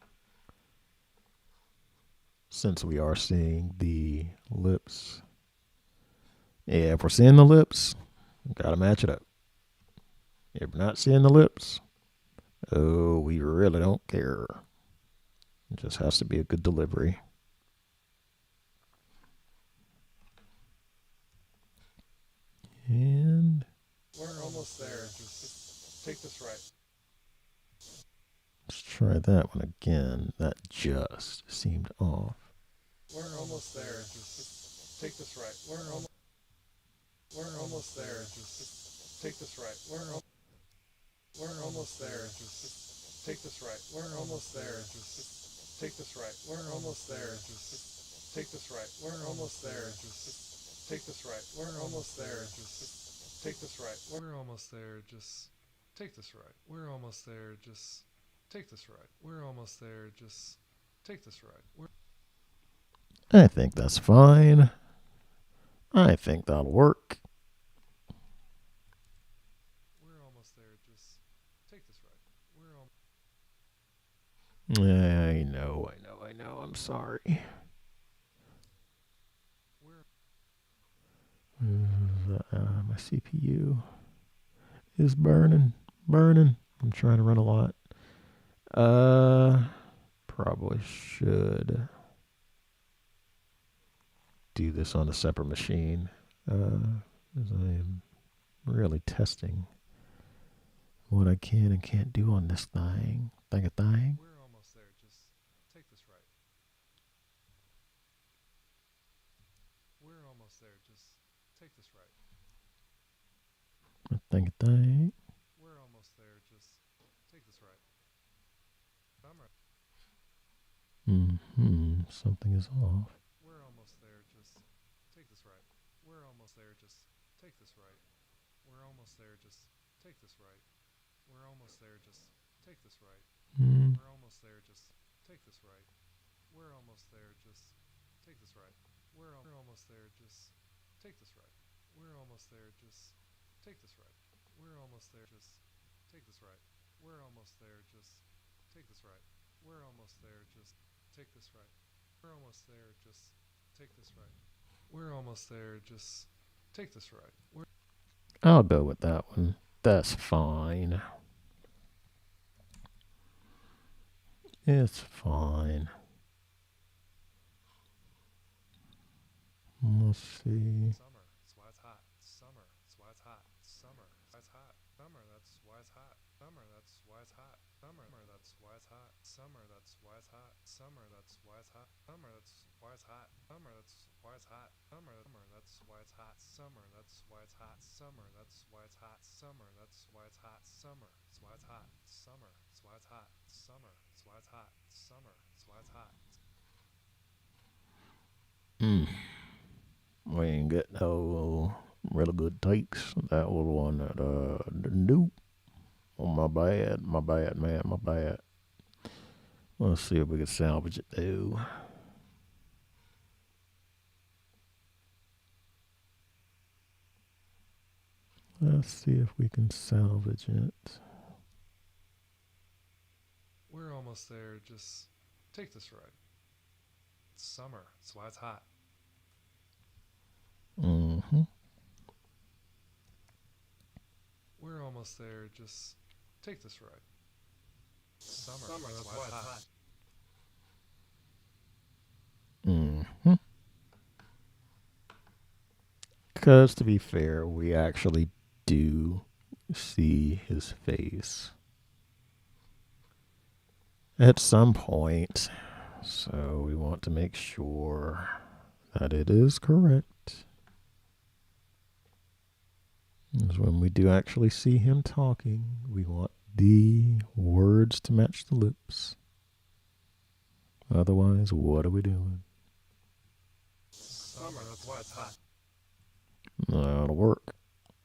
Since we are seeing the lips. Yeah, if we're seeing the lips, gotta match it up. If we're not seeing the lips, oh, we really don't care. It just has to be a good delivery. And We're almost there. Just take this right. let's try that one again. That just seemed off. We're almost there. Just take this right. We're almost there. Just take this right. We're almost there. Just take this right. We're almost there. Just take this right. We're almost there. Just take this right. We're almost there. Just take this right. We're almost there. Just take this right. We're almost there, just take this right. We're almost there, just take this right. We're almost there, just take this right. I think that's fine. I think that'll work. We're almost there, just take this right. I know. I'm sorry. My CPU is burning. I'm trying to run a lot. Probably should do this on a separate machine. As I am really testing what I can and can't do on this thing. We're almost there, just take this right. We're almost there, just take this right. Thing. We're almost there, just take this right. Summer. Something is off. We're almost there, just take this right. We're almost there, just take this right. We're almost there, just take this right. We're almost there, just take this right. We're almost there, just take this right. We're almost there, just take this right. We're almost there, just take this right. We're almost there, just take this right. We're almost there. Just take this right. We're almost there. Just take this right. We're almost there. Just take this right. We're almost there. Just take this right. We're almost there. Just take this right. I'll go with that one. That's fine. It's fine. Let's see. Summer. That's why it's hot. Summer. That's why it's hot. Summer. That's why it's hot. Summer. That's why it's hot. Summer. That's why it's hot. Summer. That's why it's hot. Summer. That's why it's hot. Summer. That's why it's hot. Summer. That's why it's hot. Summer. That's why it's hot. Summer. That's why it's hot. Summer. That's why it's hot. Summer. That's why it's hot. Summer. That's why it's hot. Summer. That's why it's hot. Summer. That's why it's hot. Summer. That's why it's hot. Summer. That's why it's hot. We ain't get no really good takes. That was one that nope. Oh, my bad, man, my bad. Let's see if we can salvage it though. Let's see if we can salvage it. We're almost there. Just take this right. It's summer. That's why it's hot. Mm-hmm. We're almost there. Just take this right. Summer. That's why it's hot. Mm-hmm. Because to be fair, we actually do see his face at some point. So we want to make sure that it is correct. Because when we do actually see him talking, we want the words to match the lips. Otherwise, what are we doing? Summer. That's why it's hot. That'll work.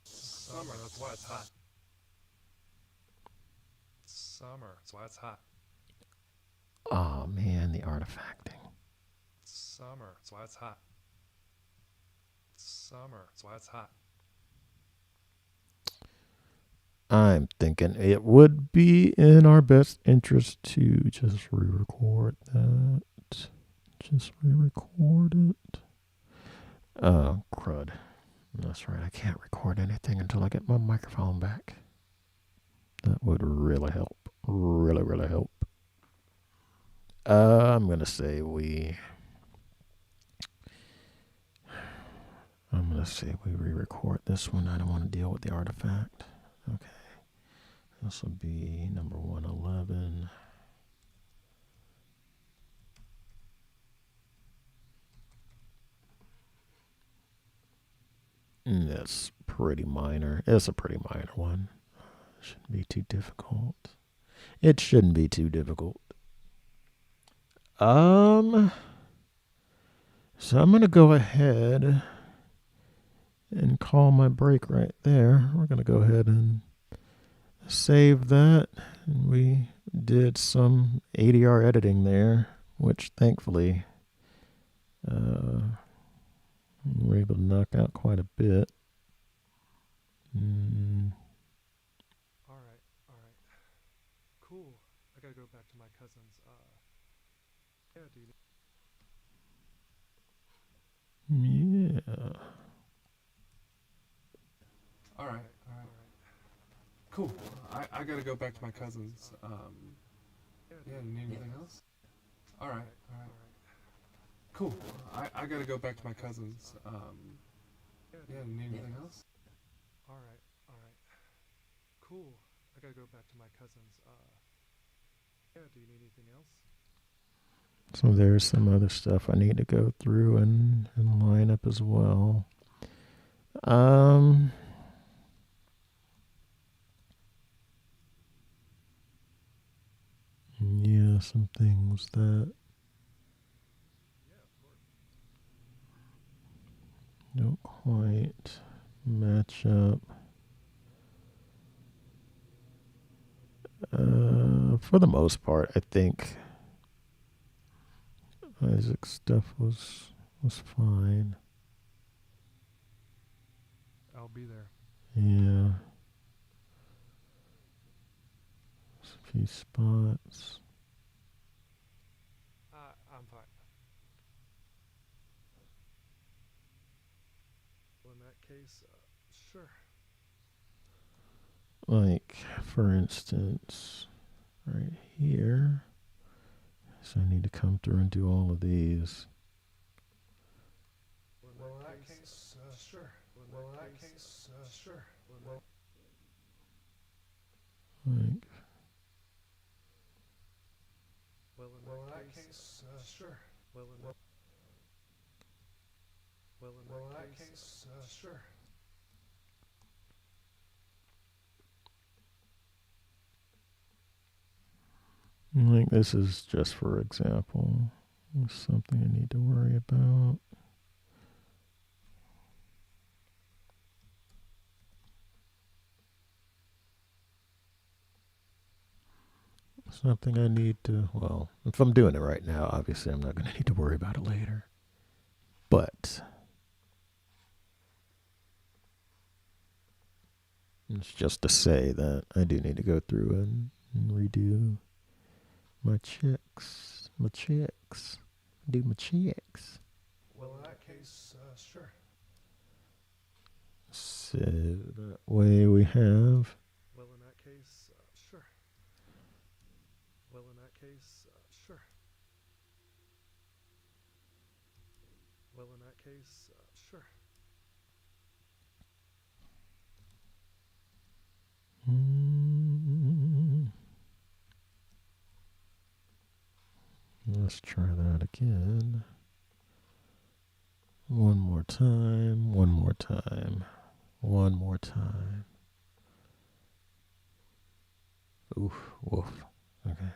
Summer. That's why it's hot. Summer. That's why it's hot. Oh man, the artifacting. Summer. That's why it's hot. Summer. That's why it's hot. I'm thinking it would be in our best interest to just re-record that. Just re-record it. Oh, crud. That's right, I can't record anything until I get my microphone back. That would really help. Really, really help. I'm going to say we re-record this one. I don't want to deal with the artifact. Okay. This will be number 111. That's pretty minor. It's a pretty minor one. Shouldn't be too difficult. It shouldn't be too difficult. So I'm going to go ahead and call my break right there. We're going to go ahead and save that. And we did some ADR editing there, which thankfully we were able to knock out quite a bit. All right. Cool. I gotta go back to my cousin's. Yeah, dude. Yeah. All right. Cool. I gotta go back to my cousin's. Yeah, you need anything else? All right. Cool. I gotta go back to my cousin's. Yeah, you need anything else? All right. Cool. I gotta go back to my cousin's. Yeah, do you need anything else? So there's some other stuff I need to go through and line up as well. Yeah, some things that don't quite match up. For the most part, I think Isaac's stuff was fine. I'll be there. Yeah. There's a few spots. I'm fine. Well, in that case, sure. Like, for instance, right here. So I need to come through and do all of these. Well, in that case, sure. Well, in that case, sure. Well, Like, in that case, sure. Well, in that case, sure. like this is just for example. Something I need to worry about. Something I need to, well, if I'm doing it right now, obviously I'm not going to need to worry about it later. But it's just to say that I do need to go through and redo my checks. Do my checks. Well, in that case, sure. So that way we have. Well, in that case, sure. Well, in that case, sure. Well, in that case, sure. Let's try that again. One more time. One more time. One more time. Oof, woof. Okay.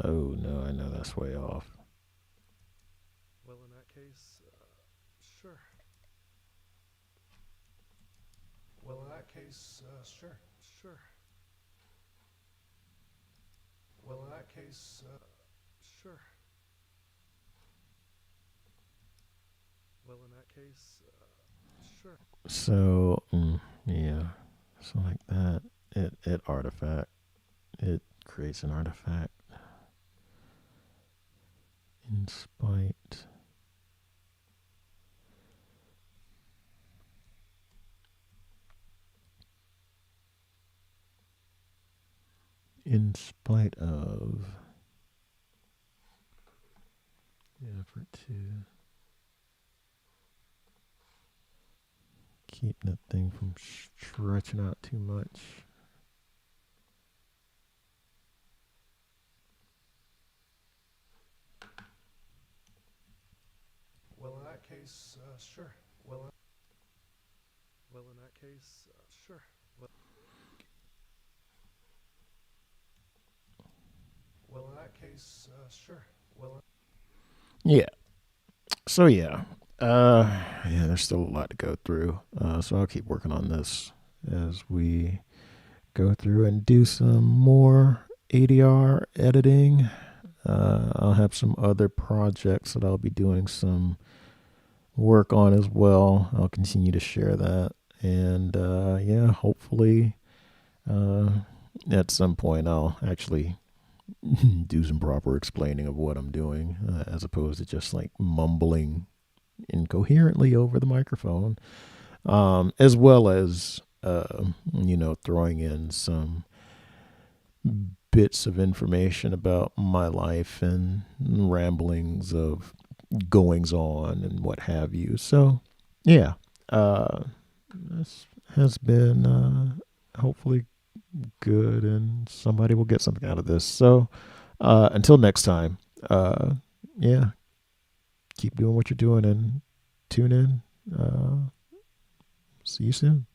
Oh no, I know that's way off. Well, in that case, sure. Well, in that case, sure. Sure. Well, in that case, sure. Well, in that case, sure. So, yeah. So like that, it artifact. It creates an artifact. In spite. In spite of the effort to keep that thing from stretching out too much. well, in that case, sure. Well, in that case, sure. well, in that case, sure. Well, Yeah. So yeah. Yeah, there's still a lot to go through. So I'll keep working on this as we go through and do some more ADR editing. I'll have some other projects that I'll be doing some work on as well. I'll continue to share that. And yeah, hopefully at some point I'll actually do some proper explaining of what I'm doing as opposed to just like mumbling incoherently over the microphone, as well as, throwing in some bits of information about my life and ramblings of goings on and what have you. So, yeah, this has been hopefully good and somebody will get something out of this. So, until next time, yeah, keep doing what you're doing and tune in. See you soon.